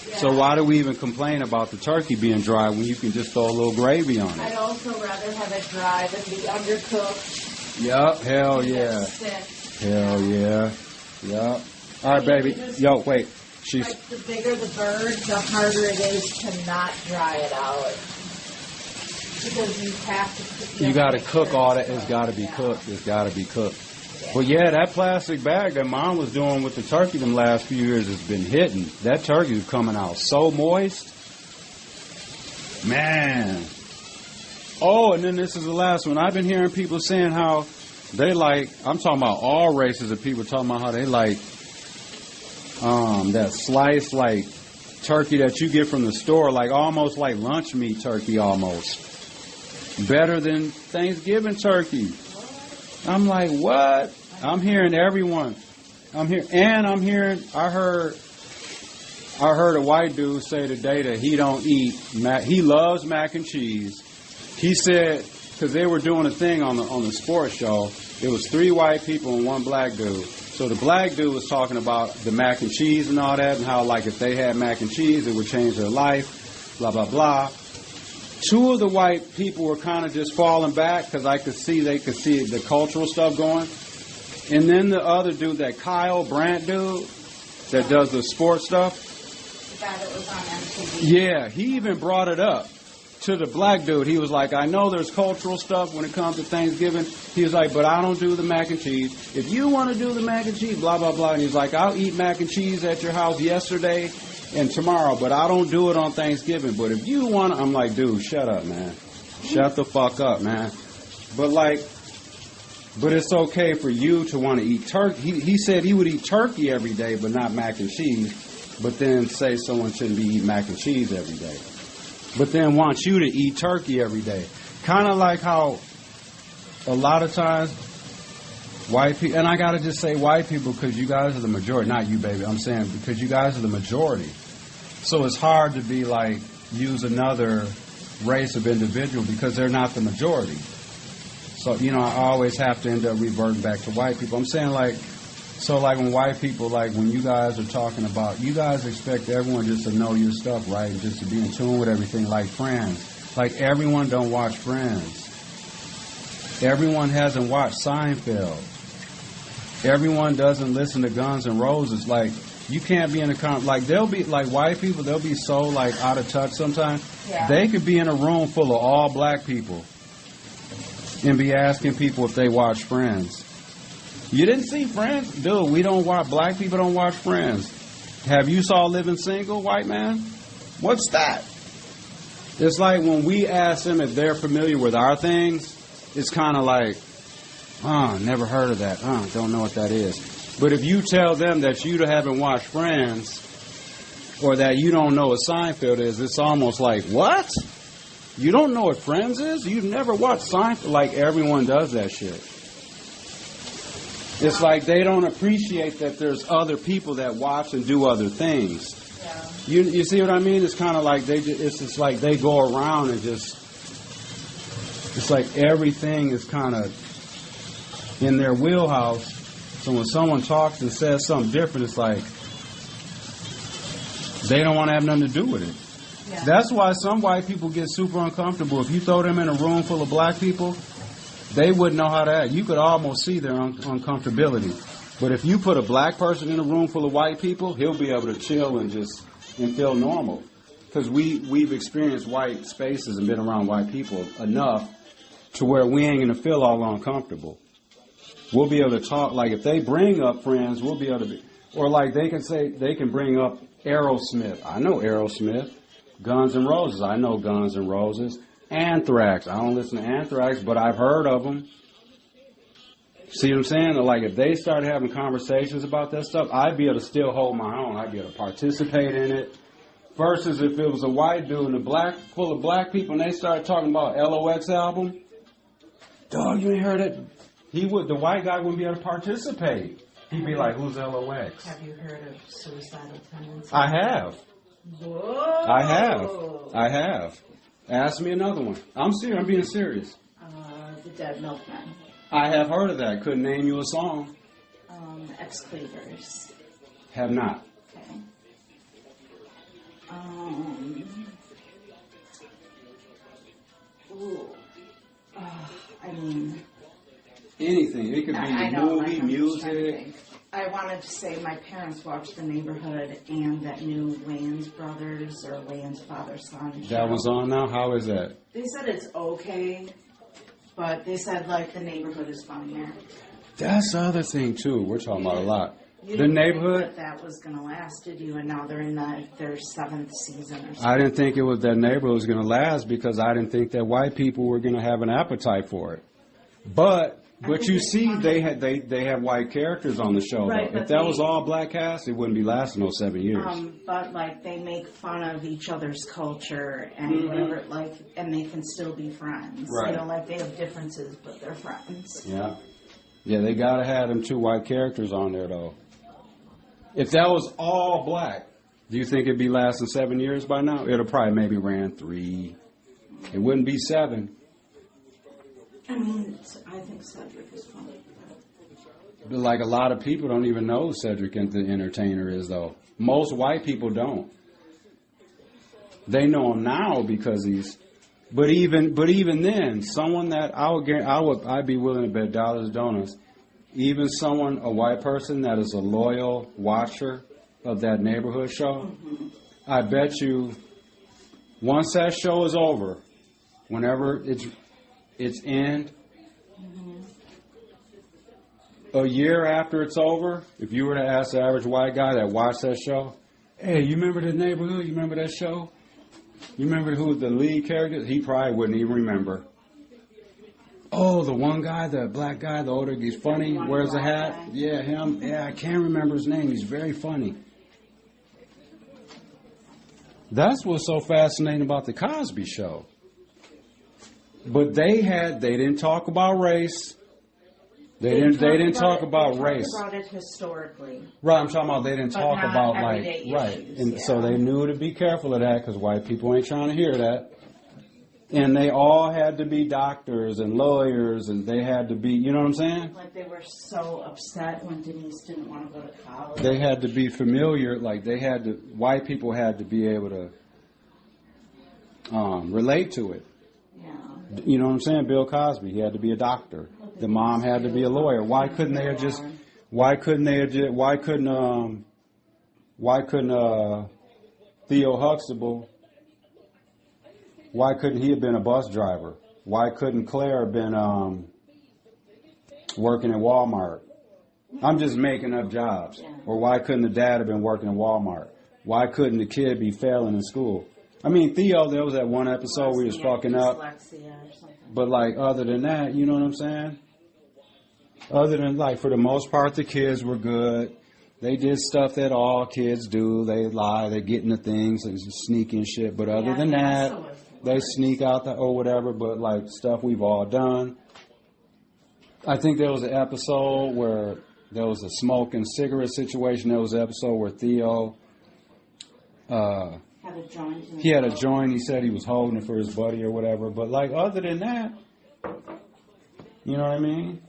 Yeah. So why do we even complain about the turkey being dry when you can just throw a little gravy on it? I'd also rather have it dry than be undercooked. Yup, hell yeah. Hell yeah. Yup. All right, baby. Yo, wait. Like the bigger the bird, the harder it is to not dry it out. Because you have to... You got to cook all that. It's got to be cooked. It's got to be cooked. Yeah. Well, yeah, that plastic bag that Mom was doing with the turkey them last few years has been hitting. That turkey is coming out so moist. Man. Oh, and then this is the last one. I've been hearing people saying how they like... I'm talking about all races of people talking about how they like... that sliced like turkey that you get from the store, like almost like lunch meat turkey almost. Better than Thanksgiving turkey. I'm like, what? I'm hearing everyone. I heard a white dude say today that he don't eat he loves mac and cheese. He said, because they were doing a thing on the sports show, it was 3 white people and 1 black dude. So the black dude was talking about the mac and cheese and all that, and how like if they had mac and cheese, it would change their life, blah, blah, blah. 2 of the white people were kind of just falling back because they could see the cultural stuff going. And then the other dude, that Kyle Brandt dude that does the sports stuff. The guy that was on MTV. Yeah, he even brought it up to the black dude. He was like, I know there's cultural stuff when it comes to Thanksgiving. He was like, but I don't do the mac and cheese. If you want to do the mac and cheese, blah, blah, blah. And he's like, I'll eat mac and cheese at your house yesterday and tomorrow, but I don't do it on Thanksgiving. But if you want to, I'm like, dude, shut up, man. Shut the fuck up, man. But it's okay for you to want to eat turkey. He said he would eat turkey every day, but not mac and cheese. But then say someone shouldn't be eating mac and cheese every day. But then wants you to eat turkey every day. Kind of like how a lot of times white people, and I got to just say white people because you guys are the majority. Not you, baby. I'm saying because you guys are the majority. So it's hard to be like, use another race of individual because they're not the majority. So, I always have to end up reverting back to white people. I'm saying like when white people, like when you guys are talking about, you guys expect everyone just to know your stuff, right? And just to be in tune with everything like Friends. Like everyone don't watch Friends. Everyone hasn't watched Seinfeld. everyone doesn't listen to Guns N' Roses. Like, you can't be in a like, they'll be like white people, they'll be so like out of touch sometimes. Yeah. They could be in a room full of all black people and be asking people if they watch Friends. You didn't see Friends? Dude, we don't watch, black people don't watch Friends. Have you saw Living Single, white man? What's that? It's like when we ask them if they're familiar with our things, it's kind of like, never heard of that. Don't know what that is. But if you tell them that you haven't watched Friends or that you don't know what Seinfeld is, it's almost like, what? You don't know what Friends is? You've never watched Seinfeld? Like, everyone does that shit. It's like they don't appreciate that there's other people that watch and do other things. Yeah. You see what I mean? It's kind of like it's just like they go around and just, it's like everything is kind of in their wheelhouse. So when someone talks and says something different, it's like they don't want to have nothing to do with it. Yeah. That's why some white people get super uncomfortable. If you throw them in a room full of black people, they wouldn't know how to act. You could almost see their uncomfortability. But if you put a black person in a room full of white people, he'll be able to chill and feel normal. Because we've experienced white spaces and been around white people enough to where we ain't going to feel all uncomfortable. We'll be able to talk, like if they bring up Friends, we'll be able to be, or like they can bring up Aerosmith. I know Aerosmith. Guns N' Roses. I know Guns N' Roses. Anthrax. I don't listen to Anthrax, but I've heard of them. See what I'm saying? Like if they started having conversations about that stuff, I'd be able to still hold my own. I'd be able to participate in it. Versus if it was a white dude and full of black people and they started talking about LOX album, dog, you ain't heard it. The white guy wouldn't be able to participate. He'd be like, who's LOX? Have you heard of Suicidal Tendencies? I have. Whoa. I have. Ask me another one. I'm being serious. The Dead Milkmen. I have heard of that. Couldn't name you a song. Ex-Cleavers. Have not. Okay. I mean... Anything. It could be movie, music. I wanted to say my parents watched The Neighborhood and that new Wayans Brothers or Wayans Father-Son show. That was on now? How is that? They said it's okay, but they said, like, The Neighborhood is funnier. That's the other thing, too. We're talking about a lot. You The Neighborhood? That was going to last, did you? And now they're in their 7th season or something. I didn't think that Neighborhood was going to last because I didn't think that white people were going to have an appetite for it. But you see, they have white characters on the show. Right, though. If that was all black cast, it wouldn't be lasting no 7 years. But like they make fun of each other's culture and whatever, like, and they can still be friends. Right. You know, like they have differences, but they're friends. Yeah, they gotta have them 2 white characters on there though. If that was all black, do you think it'd be lasting 7 years by now? It'll probably maybe ran 3. It wouldn't be 7. I mean, I think Cedric is funny. But like a lot of people don't even know who Cedric the Entertainer is, though. Most white people don't. They know him now because he's. But even then, someone that I'd be willing to bet dollars to donuts. Even a white person that is a loyal watcher of that Neighborhood show, I bet you, once that show is over, whenever its end, a year after it's over, if you were to ask the average white guy that watched that show, hey, you remember The Neighborhood? You remember that show? You remember who the lead character? He probably wouldn't even remember. Oh, the one guy, the black guy, the older, he's funny, wears a hat. Yeah, him. Yeah, I can't remember his name. He's very funny. That's what's so fascinating about the Cosby Show. But they didn't talk about race. They didn't talk about race. They talked about it historically. Right, I'm talking about they didn't talk about issues, and yeah. So they knew to be careful of that because white people ain't trying to hear that. And they all had to be doctors and lawyers, and they had to be, you know what I'm saying? Like they were so upset when Denise didn't want to go to college. They had to be familiar, like white people had to be able to relate to it. Yeah. You know what I'm saying? Bill Cosby, he had to be a doctor. The mom had to be a lawyer. Why couldn't they have just Why couldn't Theo Huxtable, why couldn't he have been a bus driver? Why couldn't Claire have been working at Walmart? I'm just making up jobs. Or why couldn't the dad have been working at Walmart? Why couldn't the kid be failing in school? I mean, Theo, there was that one episode where he was fucking up. But, like, other than that, you know what I'm saying? Other than, like, for the most part, the kids were good. They did stuff that all kids do. They lie. They get into things. They sneak in shit. But other than that, they sneak out or whatever. But, like, stuff we've all done. I think there was an episode where there was a smoking cigarette situation. There was an episode where Theo... he had a joint. He said he was holding it for his buddy or whatever. But, like, other than that, you know what I mean?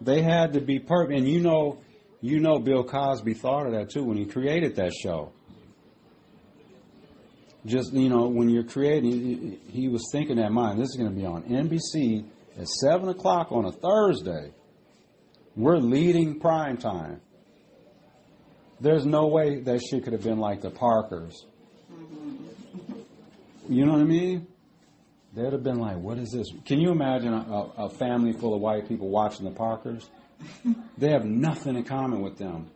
They had to be perfect. And you know Bill Cosby thought of that, too, when he created that show. Just, you know, when you're creating, he was thinking that, mind, this is going to be on NBC at 7 o'clock on a Thursday. We're leading prime time. There's no way that shit could have been like the Parkers. You know what I mean? They'd have been like, what is this? Can you imagine a family full of white people watching the Parkers? They have nothing in common with them.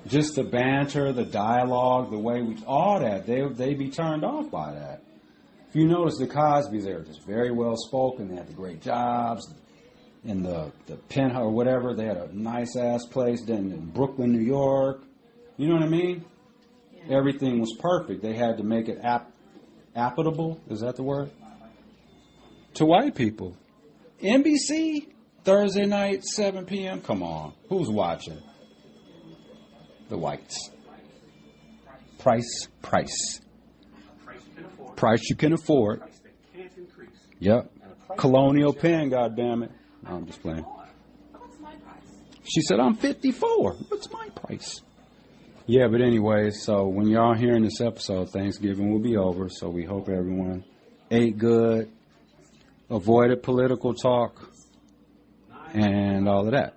Just the banter, the dialogue, the way all that, they'd be turned off by that. If you notice the Cosbys, they were just very well spoken. They had the great jobs in the penthouse or whatever. They had a nice ass place in Brooklyn, New York. You know what I mean? Yeah. Everything was perfect. They had to make it applicable. Is that the word? To white people. NBC, Thursday night, 7 p.m. Come on. Who's watching? The whites. Price. Price you can afford. Yep. Colonial Penn, goddammit. No, I'm just playing. She said, I'm 54. What's my price? Yeah, but anyway, so when y'all hearing this episode, Thanksgiving will be over, so we hope everyone ate good, avoided political talk, and all of that.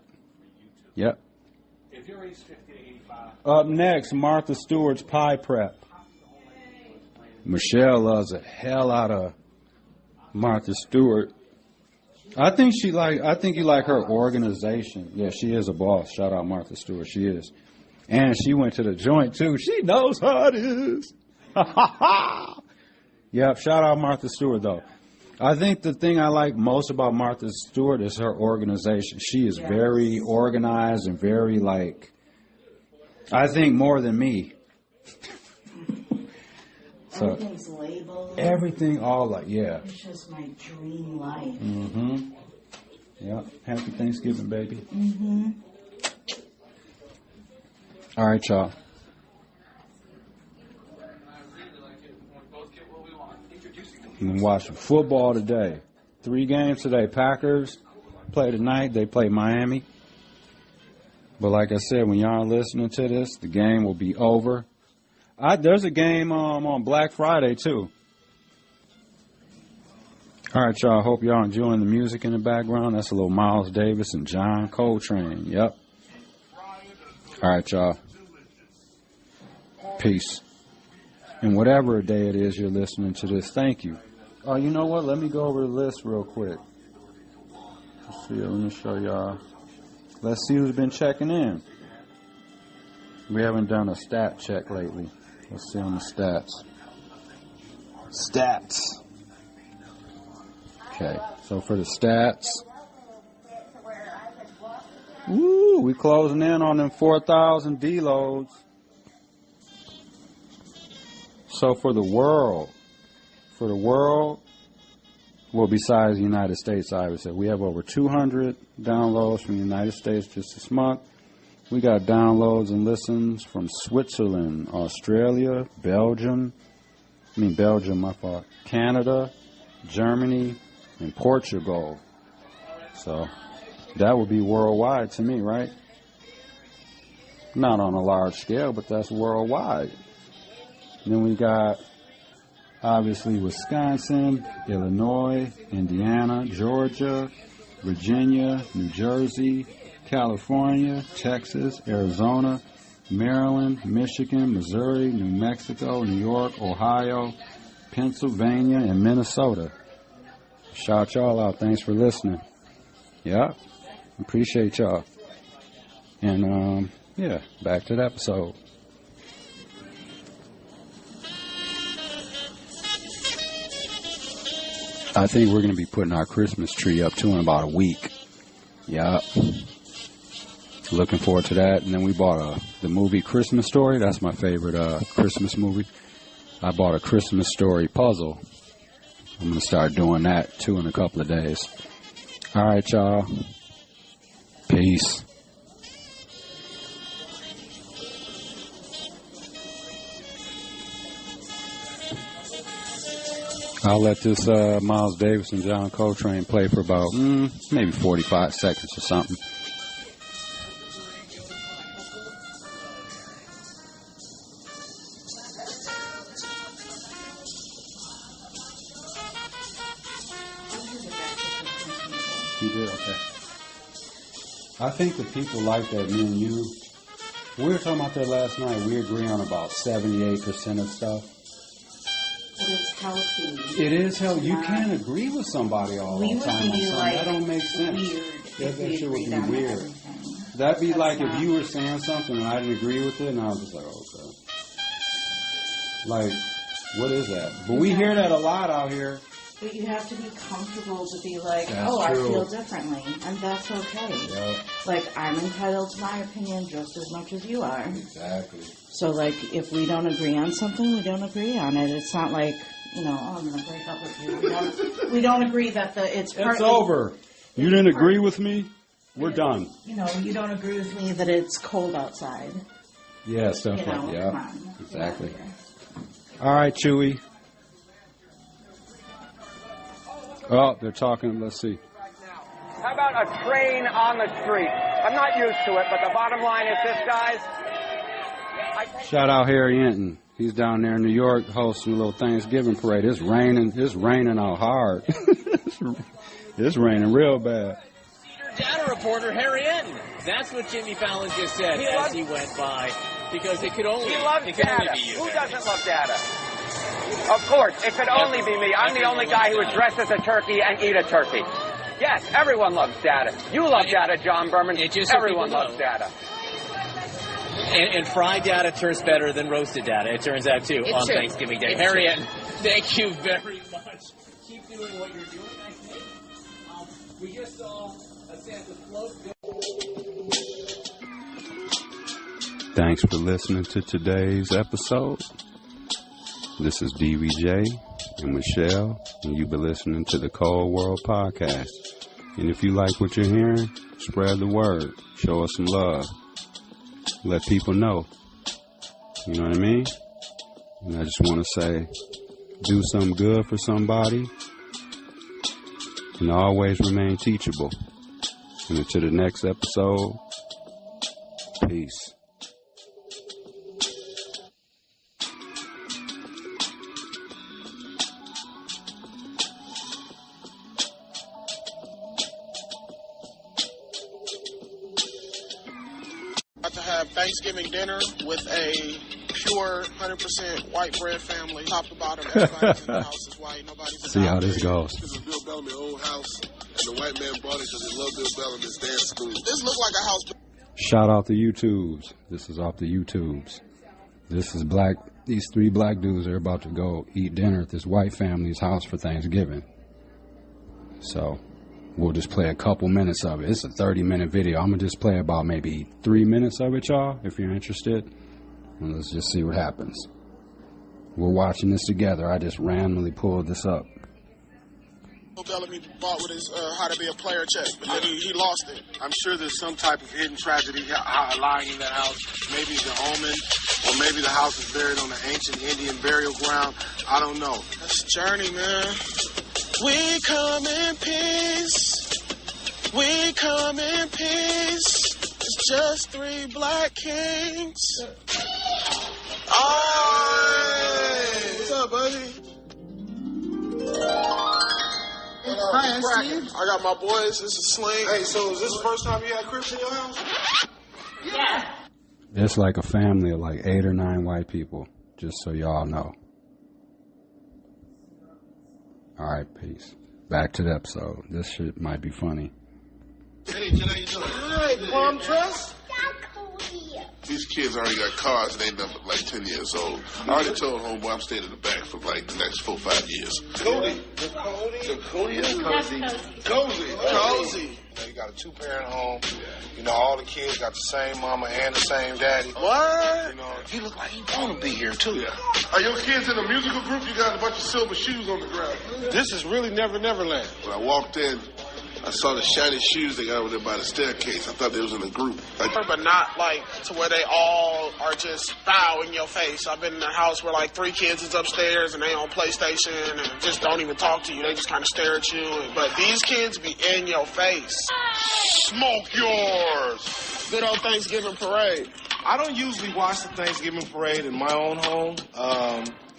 Yep. Up next, Martha Stewart's pie prep. Michelle loves the hell out of Martha Stewart. I think you like her organization. Yeah, she is a boss. Shout out Martha Stewart. She is. And she went to the joint, too. She knows how it is. Yep, shout out Martha Stewart, though. I think the thing I like most about Martha Stewart is her organization. She is very organized and very, like, I think more than me. So, everything's labeled. Everything, all like, yeah. It's just my dream life. Mm-hmm. Yep. Happy Thanksgiving, baby. Mm-hmm. All right, y'all. We're watching football today. 3 games today. Packers play tonight. They play Miami. But like I said, when y'all are listening to this, the game will be over. There's a game on Black Friday, too. All right, y'all. Hope y'all enjoying the music in the background. That's a little Miles Davis and John Coltrane. Yep. All right, y'all. Peace. And whatever day it is you're listening to this, thank you. Oh, you know what? Let me go over the list real quick. Let's see. Let me show y'all. Let's see who's been checking in. We haven't done a stat check lately. Let's see on the stats. Stats. Okay, so for the stats. Woo, we closing in on them 4,000 deloads. So for the world, well, besides the United States, obviously, we have over 200 downloads from the United States just this month. We got downloads and listens from Switzerland, Australia, Belgium, my fault, Canada, Germany, and Portugal. So that would be worldwide to me, right? Not on a large scale, but that's worldwide. Then we got, obviously, Wisconsin, Illinois, Indiana, Georgia, Virginia, New Jersey, California, Texas, Arizona, Maryland, Michigan, Missouri, New Mexico, New York, Ohio, Pennsylvania, and Minnesota. Shout y'all out. Thanks for listening. Yeah, appreciate y'all. And, yeah, back to the episode. I think we're going to be putting our Christmas tree up, too, in about a week. Yeah. Looking forward to that. And then we bought the movie Christmas Story. That's my favorite Christmas movie. I bought a Christmas Story puzzle. I'm going to start doing that, too, in a couple of days. All right, y'all. Peace. I'll let this Miles Davis and John Coltrane play for about maybe 45 seconds or something. You did? Okay. I think the people like that, me and you. We were talking about that last night. We agree on about 78% of stuff. But it's healthy. It is healthy. You can't agree with somebody all the time. That don't make sense. That shit would be weird. That'd be like if you were saying something and I didn't agree with it, and I was just like, okay. Like, what is that? But we hear that a lot out here. But you have to be comfortable to be like, that's true. I feel differently, and that's okay. Yep. Like, I'm entitled to my opinion just as much as you are. Exactly. So, like, if we don't agree on something, we don't agree on it. It's not like, oh, I'm going to break up with you. We don't agree that it's over. You didn't agree with me? We're done. You don't agree with me that it's cold outside. Yeah, stuff like that. Yeah, come on. Exactly. All right, Chewy. Oh, they're talking. Let's see. How about a train on the street? I'm not used to it, but the bottom line is this, guys. Shout out Harry Enton. He's down there in New York hosting a little Thanksgiving parade. It's raining out hard. It's raining real bad. Data reporter Harry Enton. That's what Jimmy Fallon just said as he went by. Because it could only, he loves data. Be you. Who doesn't love data? Of course, it could only be me. I'm the only guy who would dress as a turkey and eat a turkey. Yes, everyone loves data. You love data, John Berman. Everyone loves data. And fried data turns better than roasted data, it turns out, too, on Thanksgiving Day. Harry Enton, thank you very much. Keep doing what you're doing, I think. We just saw a Santa float. Thanks for listening to today's episode. This is DVJ and Michelle, and you've been listening to the Cold World Podcast. And if you like what you're hearing, spread the word. Show us some love. Let people know. You know what I mean? And I just want to say, do something good for somebody, and always remain teachable. And until the next episode, peace. To have Thanksgiving dinner with a pure 100% white bread family, top to bottom. Everybody's in the house is white. Nobody's See how this goes. This is Bill Bellamy's old house, and the white man bought it because he loved Bill Bellamy's dance school. This looks like a house. Shout out to YouTubes. This is off the YouTubes. This is black. These 3 black dudes are about to go eat dinner at this white family's house for Thanksgiving. So we'll just play a couple minutes of it. It's a 30-minute video. I'm going to just play about maybe 3 minutes of it, y'all, if you're interested. And let's just see what happens. We're watching this together. I just randomly pulled this up. Bill Bellamy bought with his How to Be a Player check, but then he lost it. I'm sure there's some type of hidden tragedy lying in that house. Maybe it's an omen, or maybe the house is buried on an ancient Indian burial ground. I don't know. That's a journey, man. We come in peace. We come in peace. It's just 3 black kings. What's up, buddy? Hi, cracking. I got my boys. This is Sling. Hey, so is this the first time you had Crips in your house? Yeah. It's like a family of like 8 or 9 white people, just so y'all know. All right, peace. Back to the episode. This shit might be funny. Hey, Jen, how you doing? Hi, Plum Dress. These kids already got cars and they number like 10 years old. I already told homeboy I'm staying in the back for like the next 4 or 5 years. Cozy. You got a 2-parent home. You know, all the kids got the same mama and the same daddy. What? You know, He look like he want to be here, too. yeah. Are your kids in a musical group? You got a bunch of silver shoes on the ground. This is really Never Neverland. When I walked in, I saw the shiny shoes they got over there by the staircase. I thought they was in a group. But not like to where they all are just bow in your face. I've been in a house where like 3 kids is upstairs and they on PlayStation and just don't even talk to you. They just kind of stare at you. But these kids be in your face. Smoke yours! Good old Thanksgiving parade. I don't usually watch the Thanksgiving parade in my own home.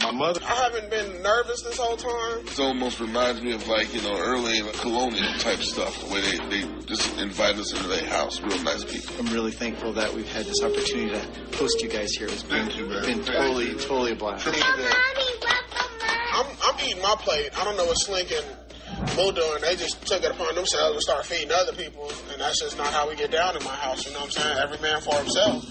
My mother. I haven't been nervous this whole time. It almost reminds me of like, you know, early colonial type stuff, where they just invite us into their house. Real nice people. I'm really thankful that we've had this opportunity to host you guys here. It's been totally a blast. I'm eating my plate. I don't know what Slink and Boo doing. They just took it upon themselves to start feeding other people, and that's just not how we get down in my house. You know what I'm saying? Every man for himself.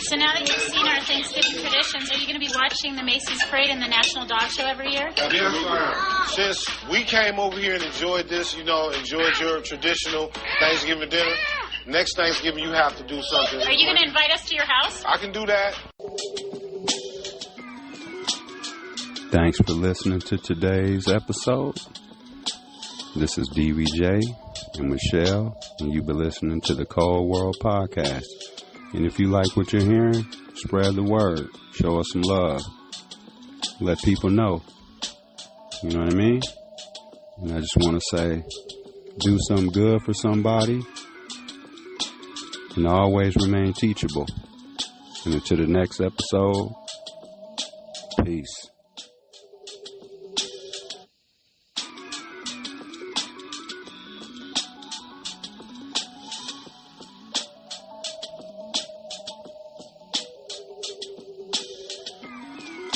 So now that you've seen our Thanksgiving traditions, are you going to be watching the Macy's Parade and the National Dog Show every year? Yes, I am. Since we came over here and enjoyed this, you know, enjoyed your traditional Thanksgiving dinner, next Thanksgiving you have to do something. Are you going to invite us to your house? I can do that. Thanks for listening to today's episode. This is DVJ and Michelle, and you've been listening to the Cold World Podcast. And if you like what you're hearing, spread the word. Show us some love. Let people know. You know what I mean? And I just want to say, do something good for somebody and always remain teachable. And until the next episode, peace.